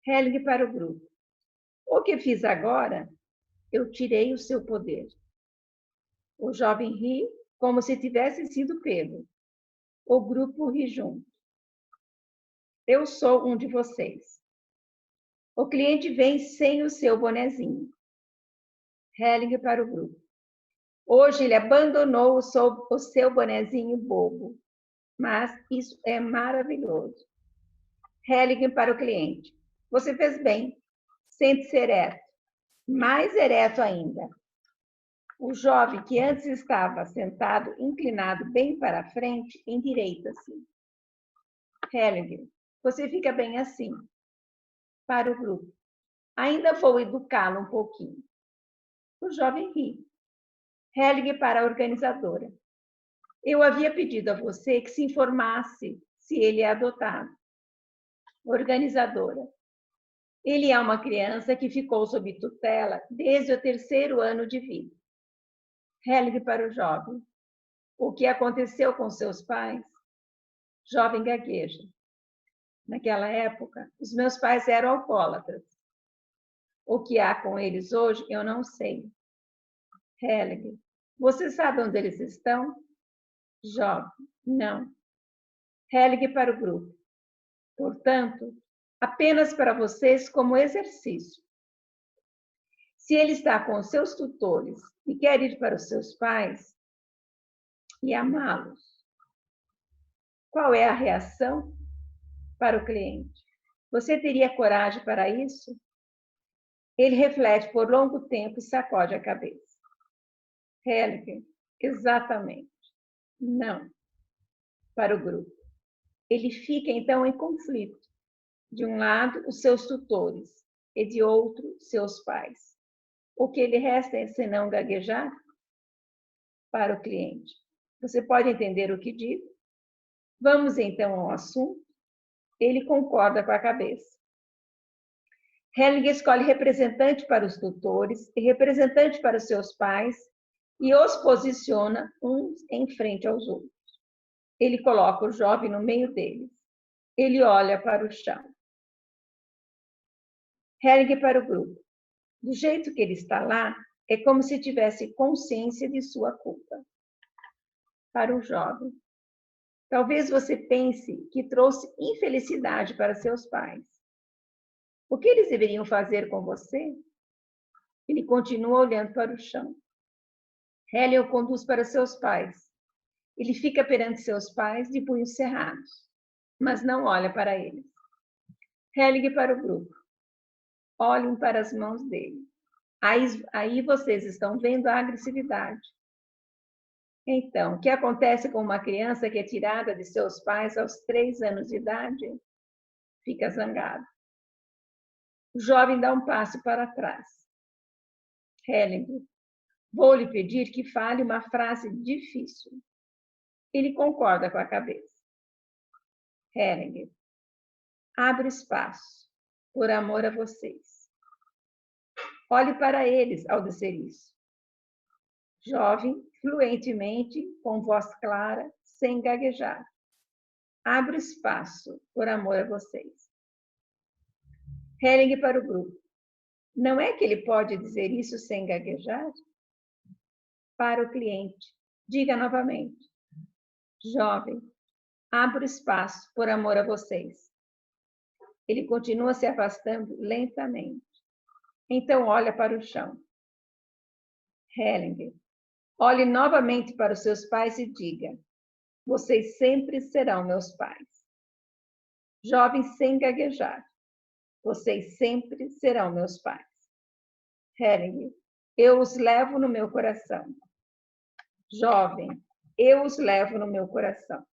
S3: Hellinger para o grupo. O que fiz agora? Eu tirei o seu poder. O jovem ri como se tivesse sido pego. O grupo ri junto. Eu sou um de vocês. O cliente vem sem o seu bonezinho. Hellinger para o grupo. Hoje ele abandonou o seu bonezinho bobo. Mas isso é maravilhoso. Hellinger para o cliente. Você fez bem. Sente-se ereto. Mais ereto ainda. O jovem que antes estava sentado, inclinado bem para a frente, endireita-se. Hellinger, você fica bem assim. Para o grupo. Ainda vou educá-lo um pouquinho. O jovem ri. Hellinger para a organizadora. Eu havia pedido a você que se informasse se ele é adotado. Organizadora. Ele é uma criança que ficou sob tutela desde o 3º ano de vida. Hellinger para o jovem. O que aconteceu com seus pais? Jovem gagueja. Naquela época, os meus pais eram alcoólatras. O que há com eles hoje, eu não sei. Hellinger. Você sabe onde eles estão? Jovem. Não. Hellinger para o grupo. Portanto, apenas para vocês como exercício. Se ele está com os seus tutores e quer ir para os seus pais e amá-los, qual é a reação para o cliente? Você teria coragem para isso? Ele reflete por longo tempo e sacode a cabeça. Hellinger, exatamente. Não. Para o grupo. Ele fica então em conflito. De um lado, os seus tutores, e de outro, seus pais. O que lhe resta é senão gaguejar? Para o cliente. Você pode entender o que digo? Vamos então ao assunto. Ele concorda com a cabeça. Hellinger escolhe representante para os tutores e representante para os seus pais e os posiciona uns em frente aos outros. Ele coloca o jovem no meio deles. Ele olha para o chão. Hellinger para o grupo. Do jeito que ele está lá, é como se tivesse consciência de sua culpa. Para o jovem. Talvez você pense que trouxe infelicidade para seus pais. O que eles deveriam fazer com você? Ele continua olhando para o chão. Hellinger o conduz para seus pais. Ele fica perante seus pais de punhos cerrados, mas não olha para eles. Hellinger para o grupo. Olhem para as mãos dele. Aí vocês estão vendo a agressividade. Então, o que acontece com uma criança que é tirada de seus pais aos 3 anos de idade? Fica zangado. O jovem dá um passo para trás. Hellinger, vou lhe pedir que fale uma frase difícil. Ele concorda com a cabeça. Hellinger, abre espaço, por amor a vocês. Olhe para eles ao dizer isso. Jovem, fluentemente, com voz clara, sem gaguejar. Abro espaço por amor a vocês. Hering para o grupo. Não é que ele pode dizer isso sem gaguejar? Para o cliente, diga novamente. Jovem, abro espaço por amor a vocês. Ele continua se afastando lentamente. Então olha para o chão. Hering, olhe novamente para os seus pais e diga: vocês sempre serão meus pais. Jovem, sem gaguejar. Vocês sempre serão meus pais. Hering, eu os levo no meu coração. Jovem, eu os levo no meu coração.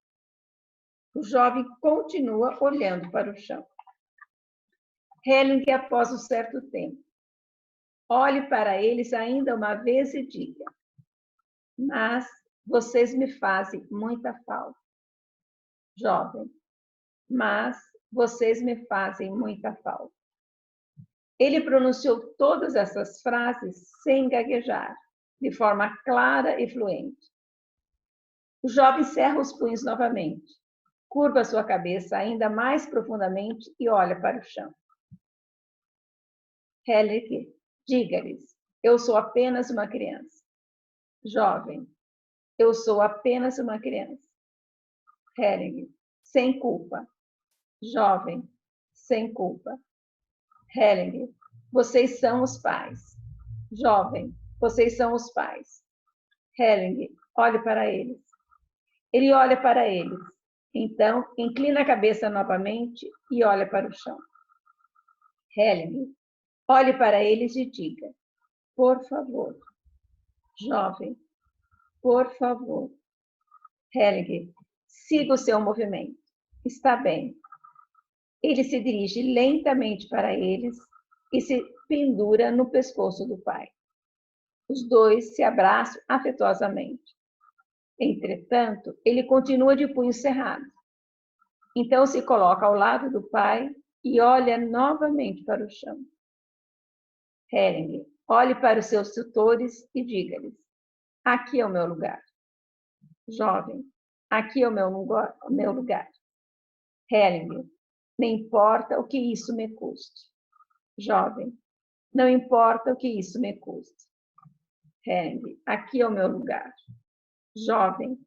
S3: O jovem continua olhando para o chão. Hering, após um certo tempo, olhe para eles ainda uma vez e diga: mas vocês me fazem muita falta. Jovem, mas vocês me fazem muita falta. Ele pronunciou todas essas frases sem gaguejar, de forma clara e fluente. O jovem cerra os punhos novamente, curva sua cabeça ainda mais profundamente e olha para o chão. Hering, diga-lhes: eu sou apenas uma criança. Jovem, eu sou apenas uma criança. Hering, sem culpa. Jovem, sem culpa. Hering, vocês são os pais. Jovem, vocês são os pais. Hering, olhe para eles. Ele olha para eles. Então, inclina a cabeça novamente e olha para o chão. Hering, olhe para eles e diga: por favor. Jovem, por favor. Hering, siga o seu movimento. Está bem. Ele se dirige lentamente para eles e se pendura no pescoço do pai. Os dois se abraçam afetuosamente. Entretanto, ele continua de punhos cerrados. Então se coloca ao lado do pai e olha novamente para o chão. Hering, olhe para os seus tutores e diga-lhes: aqui é o meu lugar. Jovem, aqui é o meu lugar. Hering, não importa o que isso me custe. Jovem, não importa o que isso me custe. Hering, aqui é o meu lugar. Jovem,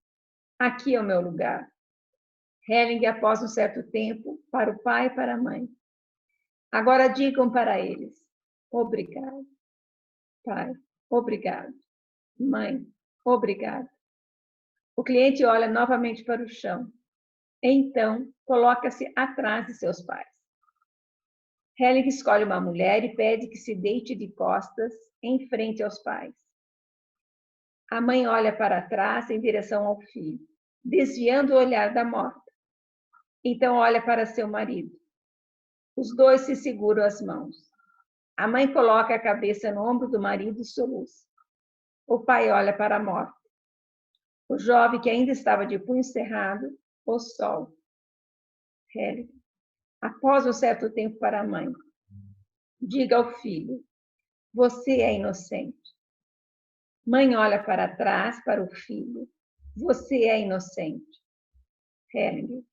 S3: aqui é o meu lugar. Hering, após um certo tempo, para o pai e para a mãe. Agora digam para eles: obrigado. Pai, obrigado. Mãe, obrigado. O cliente olha novamente para o chão. Então, coloca-se atrás de seus pais. Hering escolhe uma mulher e pede que se deite de costas em frente aos pais. A mãe olha para trás em direção ao filho, desviando o olhar da morta. Então olha para seu marido. Os dois se seguram as mãos. A mãe coloca a cabeça no ombro do marido e soluça. O pai olha para a morta. O jovem, que ainda estava de punho cerrado, o sol. Hering, após um certo tempo para a mãe, diga ao filho: você é inocente. Mãe olha para trás para o filho. Você é inocente. Hering,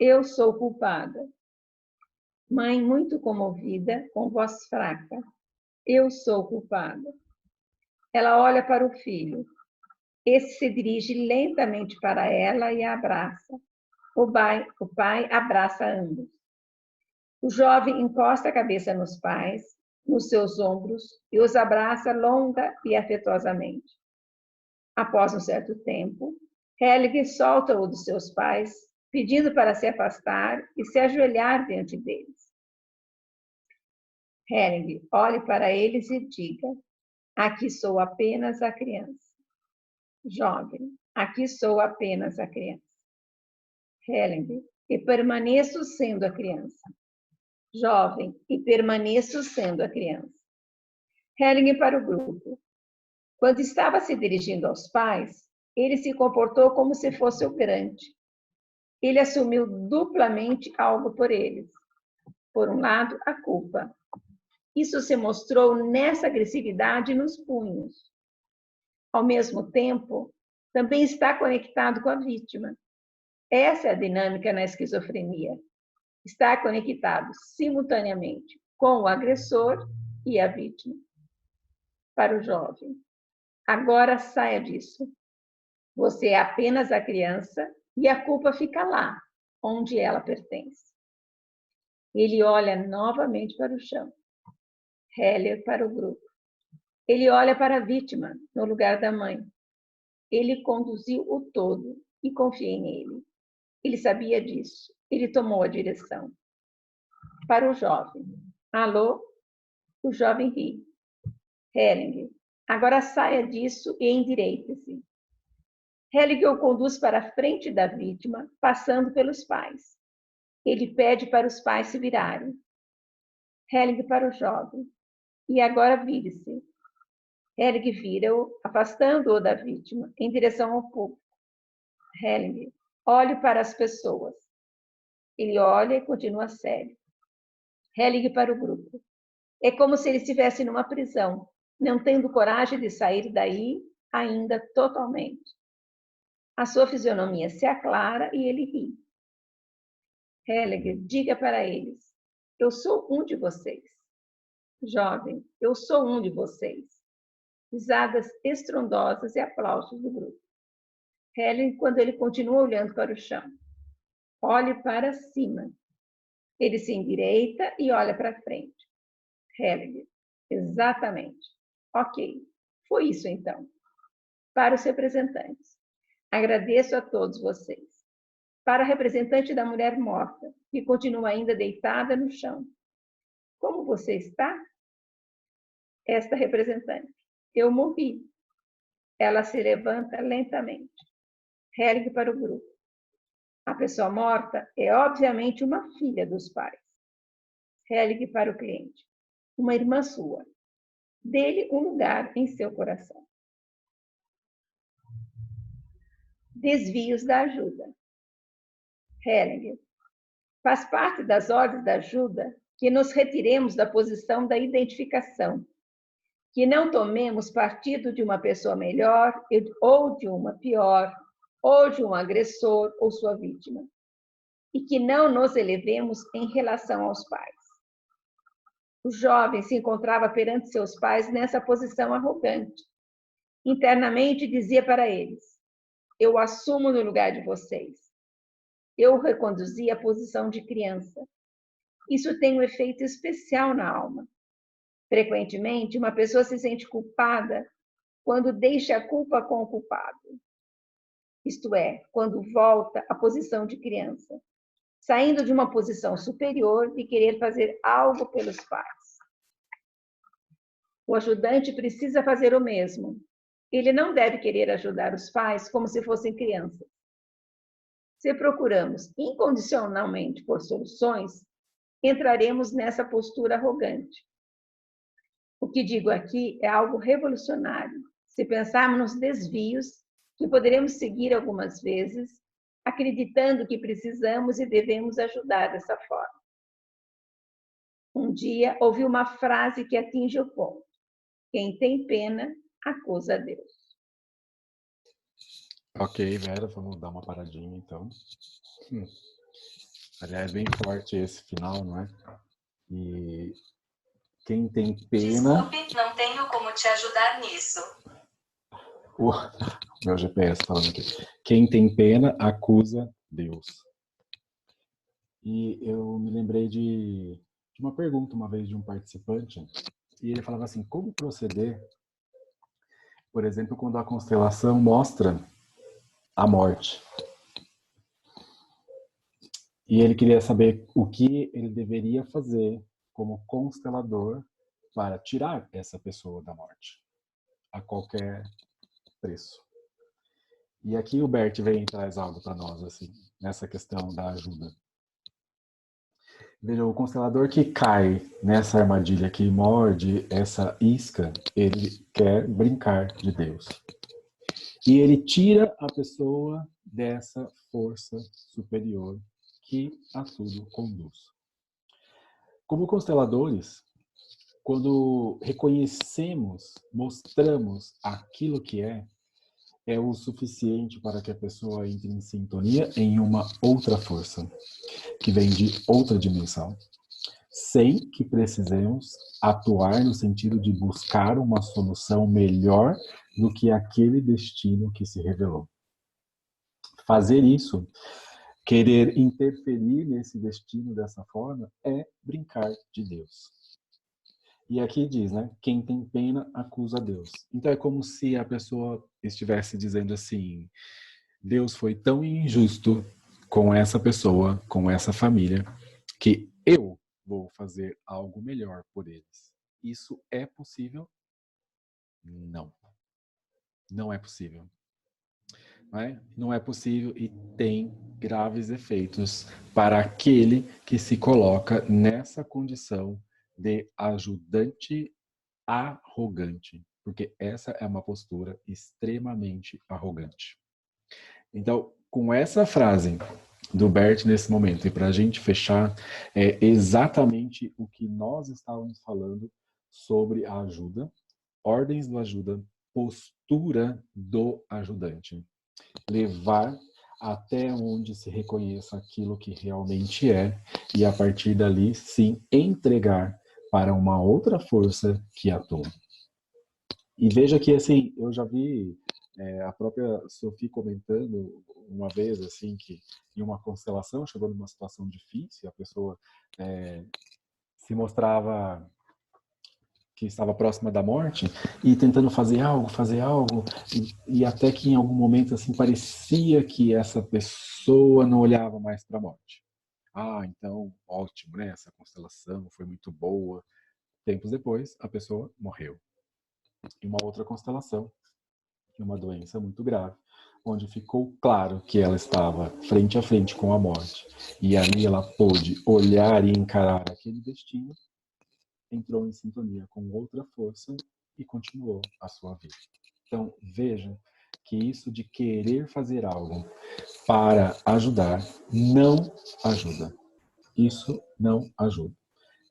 S3: eu sou culpada. Mãe, muito comovida, com voz fraca: eu sou culpada. Ela olha para o filho. Esse se dirige lentamente para ela e a abraça. O pai abraça ambos. O jovem encosta a cabeça nos pais, nos seus ombros, e os abraça longa e afetuosamente. Após um certo tempo, Hering solta-o dos seus pais, pedindo para se afastar e se ajoelhar diante deles. Hering, olhe para eles e diga: aqui sou apenas a criança. Jovem, aqui sou apenas a criança. Hering, e permaneço sendo a criança. Jovem, e permaneço sendo a criança. Hering para o grupo. Quando estava se dirigindo aos pais, ele se comportou como se fosse operante. Ele assumiu duplamente algo por eles. Por um lado, a culpa. Isso se mostrou nessa agressividade nos punhos. ao mesmo tempo, também está conectado com a vítima. Essa é a dinâmica na esquizofrenia. Está conectado simultaneamente com o agressor e a vítima. Para o jovem, agora saia disso. Você é apenas a criança e a culpa fica lá, onde ela pertence. Ele olha novamente para o chão. Heller para o grupo. Ele olha para a vítima, no lugar da mãe. Ele conduziu o todo e confiei nele. Ele sabia disso. Ele tomou a direção. Para o jovem. Alô? O jovem ri. Helling, agora saia disso e endireite-se. Helling o conduz para a frente da vítima, passando pelos pais. Ele pede para os pais se virarem. Helling para o jovem. E agora vire-se. Helling vira-o, afastando-o da vítima, em direção ao público. Helling, olhe para as pessoas. Ele olha e continua sério. Helling para o grupo. É como se ele estivesse numa prisão, não tendo coragem de sair daí ainda totalmente. A sua fisionomia se aclara e ele ri. Helling, diga para eles, eu sou um de vocês. Jovem, eu sou um de vocês. Risadas estrondosas e aplausos do grupo. Helling, quando ele continua olhando para o chão. Olhe para cima. Ele se endireita e olha para frente. Helling, exatamente. Ok, foi isso então. Para os representantes. Agradeço a todos vocês. Para a representante da mulher morta, que continua ainda deitada no chão. Como você está? Esta representante. Eu morri. Ela se levanta lentamente. Helling para o grupo. A pessoa morta é obviamente uma filha dos pais. Helling para o cliente. Uma irmã sua. Dê-lhe um lugar em seu coração. Desvios da ajuda. Helling. Faz parte das ordens da ajuda que nos retiremos da posição da identificação, que não tomemos partido de uma pessoa melhor ou de uma pior, ou de um agressor ou sua vítima, e que não nos elevemos em relação aos pais. O jovem se encontrava perante seus pais nessa posição arrogante. Internamente dizia para eles, eu assumo no lugar de vocês. Eu reconduzi a posição de criança. Isso tem um efeito especial na alma. Frequentemente, uma pessoa se sente culpada quando deixa a culpa com o culpado. Isto é, quando volta à posição de criança, saindo de uma posição superior de querer fazer algo pelos pais. O ajudante precisa fazer o mesmo. Ele não deve querer ajudar os pais como se fossem crianças. Se procuramos incondicionalmente por soluções, entraremos nessa postura arrogante. O que digo aqui é algo revolucionário. Se pensarmos nos desvios que poderemos seguir algumas vezes, acreditando que precisamos e devemos ajudar dessa forma. Um dia ouvi uma frase que atinge o ponto. Quem tem pena, acusa a Deus.
S2: Ok, Vera, vamos dar uma paradinha então. Aliás, bem forte esse final, não é? E quem tem pena...
S5: Desculpe, não tenho como te ajudar nisso.
S2: Meu GPS falando aqui. Quem tem pena, acusa Deus. E eu me lembrei de uma pergunta uma vez de um participante, e ele falava assim, como proceder, por exemplo, quando a constelação mostra a morte. E ele queria saber o que ele deveria fazer como constelador para tirar essa pessoa da morte, a qualquer preço. E aqui o Bert vem e traz algo para nós, assim, nessa questão da ajuda. Veja, o constelador que cai nessa armadilha, que morde essa isca, ele quer brincar de Deus. E ele tira a pessoa dessa força superior que a tudo conduz. Como consteladores, quando reconhecemos, mostramos aquilo que é o suficiente para que a pessoa entre em sintonia em uma outra força, que vem de outra dimensão, sem que precisemos atuar no sentido de buscar uma solução melhor do que aquele destino que se revelou. Fazer isso, querer interferir nesse destino dessa forma, é brincar de Deus. E aqui diz, né? Quem tem pena acusa Deus. Então é como se a pessoa estivesse dizendo assim: Deus foi tão injusto com essa pessoa, com essa família, que eu vou fazer algo melhor por eles. Isso é possível? Não. Não é possível. Não é possível e tem graves efeitos para aquele que se coloca nessa condição de ajudante arrogante, porque essa é uma postura extremamente arrogante. Então, com essa frase do Bert nesse momento, e para a gente fechar, é exatamente o que nós estávamos falando sobre a ajuda, ordens do ajuda, postura do ajudante. Levar até onde se reconheça aquilo que realmente é, e a partir dali, sim, entregar para uma outra força que atua. E veja que, assim, eu já vi a própria Sophie comentando uma vez, assim, que em uma constelação, chegou numa situação difícil, a pessoa se mostrava que estava próxima da morte e tentando fazer algo, e até que em algum momento, assim, parecia que essa pessoa não olhava mais para a morte. Então, ótimo, né? Essa constelação foi muito boa. Tempos depois, a pessoa morreu. E uma outra constelação, uma doença muito grave, onde ficou claro que ela estava frente a frente com a morte. E ali ela pôde olhar e encarar aquele destino, entrou em sintonia com outra força e continuou a sua vida. Então, vejam que isso de querer fazer algo para ajudar não ajuda. Isso não ajuda.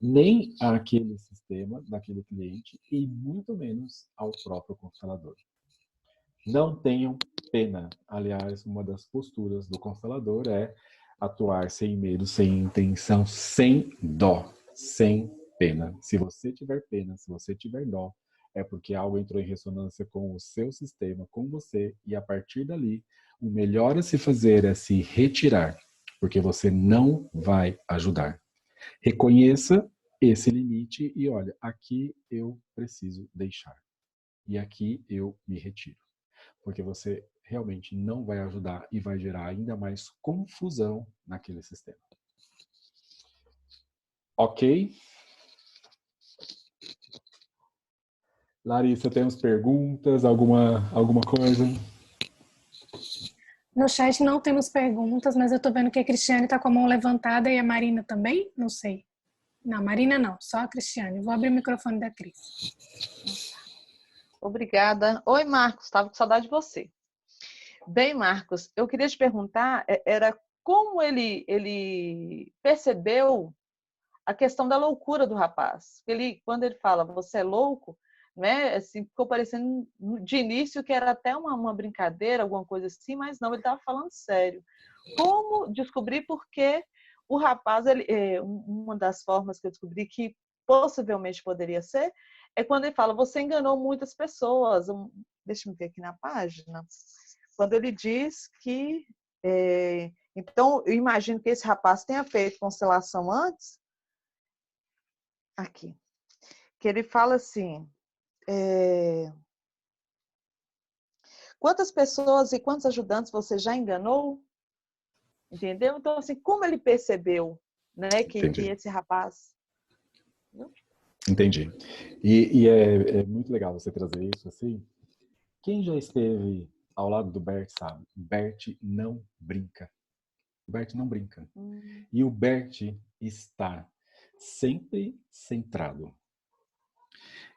S2: Nem àquele sistema, daquele cliente, e muito menos ao próprio constelador. Não tenham pena. Aliás, uma das posturas do constelador é atuar sem medo, sem intenção, sem dó, sem pena. Se você tiver pena, se você tiver dó, é porque algo entrou em ressonância com o seu sistema, com você, e a partir dali, o melhor a se fazer é se retirar, porque você não vai ajudar. Reconheça esse limite e olha, aqui eu preciso deixar. E aqui eu me retiro. Porque você realmente não vai ajudar e vai gerar ainda mais confusão naquele sistema. Ok? Larissa, temos perguntas? Alguma coisa?
S1: No chat não temos perguntas, mas eu estou vendo que a Cristiane está com a mão levantada e a Marina também? Não sei. Não, Marina não, só a Cristiane. Vou abrir o microfone da Cris.
S6: Obrigada. Oi, Marcos, estava com saudade de você. Bem, Marcos, eu queria te perguntar, era como ele percebeu a questão da loucura do rapaz. Quando ele fala, você é louco, né? Assim, ficou parecendo de início que era até uma brincadeira, alguma coisa assim, mas não, ele estava falando sério. Como descobrir por que o rapaz, uma das formas que eu descobri que possivelmente poderia ser, é quando ele fala, você enganou muitas pessoas. Deixa eu ver aqui na página. Quando ele diz que... então, eu imagino que esse rapaz tenha feito constelação antes. Aqui. Que ele fala assim... quantas pessoas e quantos ajudantes você já enganou? Entendeu? Então, assim, como ele percebeu, né, que esse rapaz...
S2: Entendi. E é muito legal você trazer isso assim. Quem já esteve ao lado do Bert sabe, Bert não brinca. O Bert não brinca. E o Bert está sempre centrado.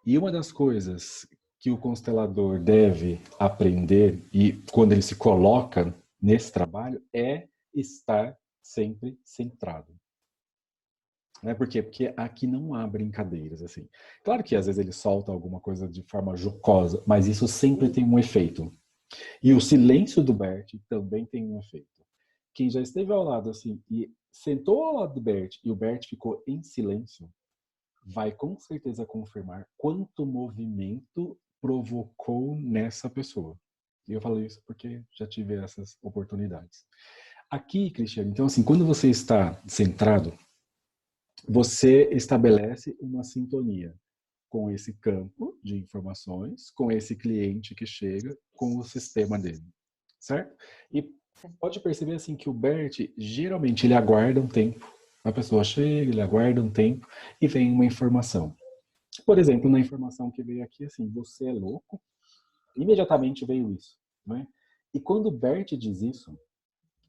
S2: E uma das coisas que o constelador deve aprender, e quando ele se coloca nesse trabalho, é estar sempre centrado. Né? Por quê? Porque aqui não há brincadeiras, assim. Claro que às vezes ele solta alguma coisa de forma jocosa, mas isso sempre tem um efeito. E o silêncio do Bert também tem um efeito. Quem já esteve ao lado, assim, e sentou ao lado do Bert e o Bert ficou em silêncio, vai com certeza confirmar quanto movimento provocou nessa pessoa. E eu falo isso porque já tive essas oportunidades. Aqui, Cristiane, então assim, quando você está centrado, você estabelece uma sintonia com esse campo de informações, com esse cliente que chega, com o sistema dele, certo? E pode perceber assim que o Bert, geralmente, ele aguarda um tempo. A pessoa chega, ele aguarda um tempo e vem uma informação. Por exemplo, na informação que veio aqui, assim, você é louco, imediatamente veio isso, né? E quando o Bert diz isso,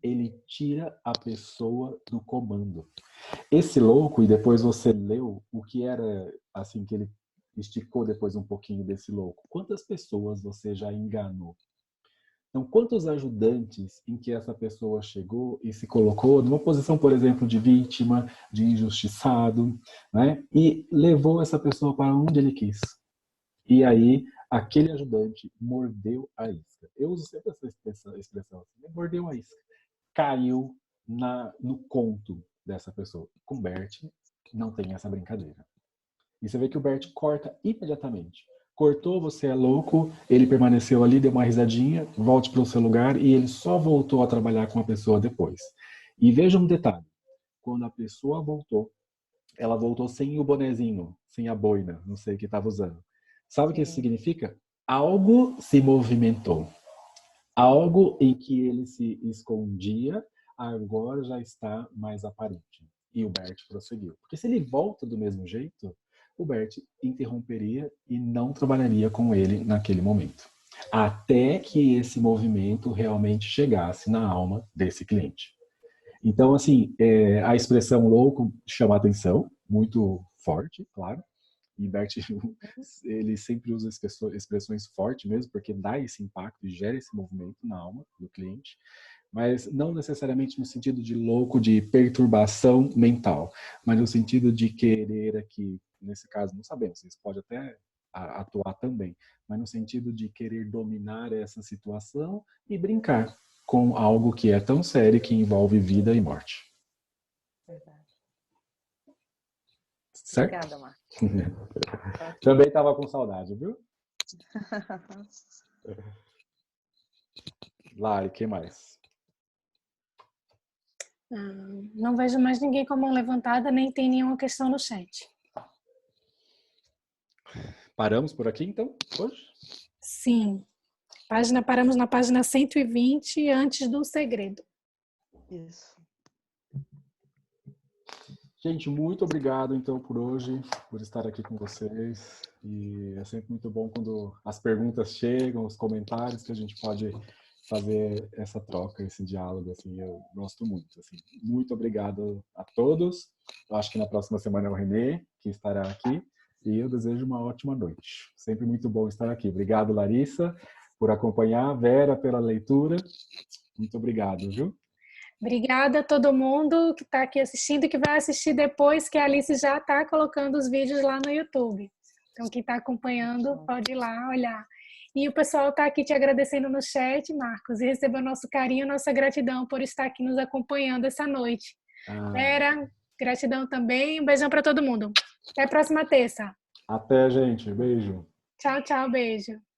S2: ele tira a pessoa do comando. Esse louco, e depois você leu o que era, assim, que ele esticou depois um pouquinho desse louco. Quantas pessoas você já enganou? Então, quantos ajudantes em que essa pessoa chegou e se colocou numa posição, por exemplo, de vítima, de injustiçado, né? E levou essa pessoa para onde ele quis. E aí, aquele ajudante mordeu a isca. Eu uso sempre essa expressão, assim, mordeu a isca. Caiu no conto dessa pessoa. Com o Bert, não tem essa brincadeira. E você vê que o Bert corta imediatamente. Cortou, você é louco, ele permaneceu ali, deu uma risadinha, volte para o seu lugar e ele só voltou a trabalhar com a pessoa depois. E veja um detalhe, quando a pessoa voltou, ela voltou sem o bonezinho, sem a boina, não sei o que estava usando. Sabe o que isso significa? Algo se movimentou. Algo em que ele se escondia, agora já está mais aparente. E o Bert prosseguiu. Porque se ele volta do mesmo jeito, o Bert interromperia e não trabalharia com ele naquele momento. Até que esse movimento realmente chegasse na alma desse cliente. Então, assim, a expressão louco chama a atenção, muito forte, claro. E Bert, ele sempre usa expressões fortes mesmo, porque dá esse impacto e gera esse movimento na alma do cliente, mas não necessariamente no sentido de louco, de perturbação mental, mas no sentido de querer aqui, nesse caso, não sabemos, isso pode até atuar também, mas no sentido de querer dominar essa situação e brincar com algo que é tão sério que envolve vida e morte.
S6: Verdade.
S2: Certo?
S6: Obrigada, Marcos.
S2: Também estava com saudade, viu? Lari, quem mais?
S1: Não vejo mais ninguém com a mão levantada, nem tem nenhuma questão no chat.
S2: Paramos por aqui, então, hoje?
S1: Sim. Paramos na página 120, antes do segredo.
S6: Isso.
S2: Gente, muito obrigado, então, por hoje, por estar aqui com vocês. E é sempre muito bom quando as perguntas chegam, os comentários, que a gente pode fazer essa troca, esse diálogo, assim, eu gosto muito, assim. Muito obrigado a todos. Eu acho que na próxima semana é o Renê, que estará aqui. E eu desejo uma ótima noite. Sempre muito bom estar aqui. Obrigado, Larissa, por acompanhar. Vera, pela leitura. Muito obrigado, viu?
S1: Obrigada a todo mundo que está aqui assistindo e que vai assistir depois, que a Alice já está colocando os vídeos lá no YouTube. Então, quem está acompanhando pode ir lá olhar. E o pessoal está aqui te agradecendo no chat, Marcos, e receba o nosso carinho, nossa gratidão por estar aqui nos acompanhando essa noite. Vera, gratidão também. Um beijão para todo mundo. Até a próxima terça.
S2: Até, gente. Beijo.
S1: Tchau, tchau. Beijo.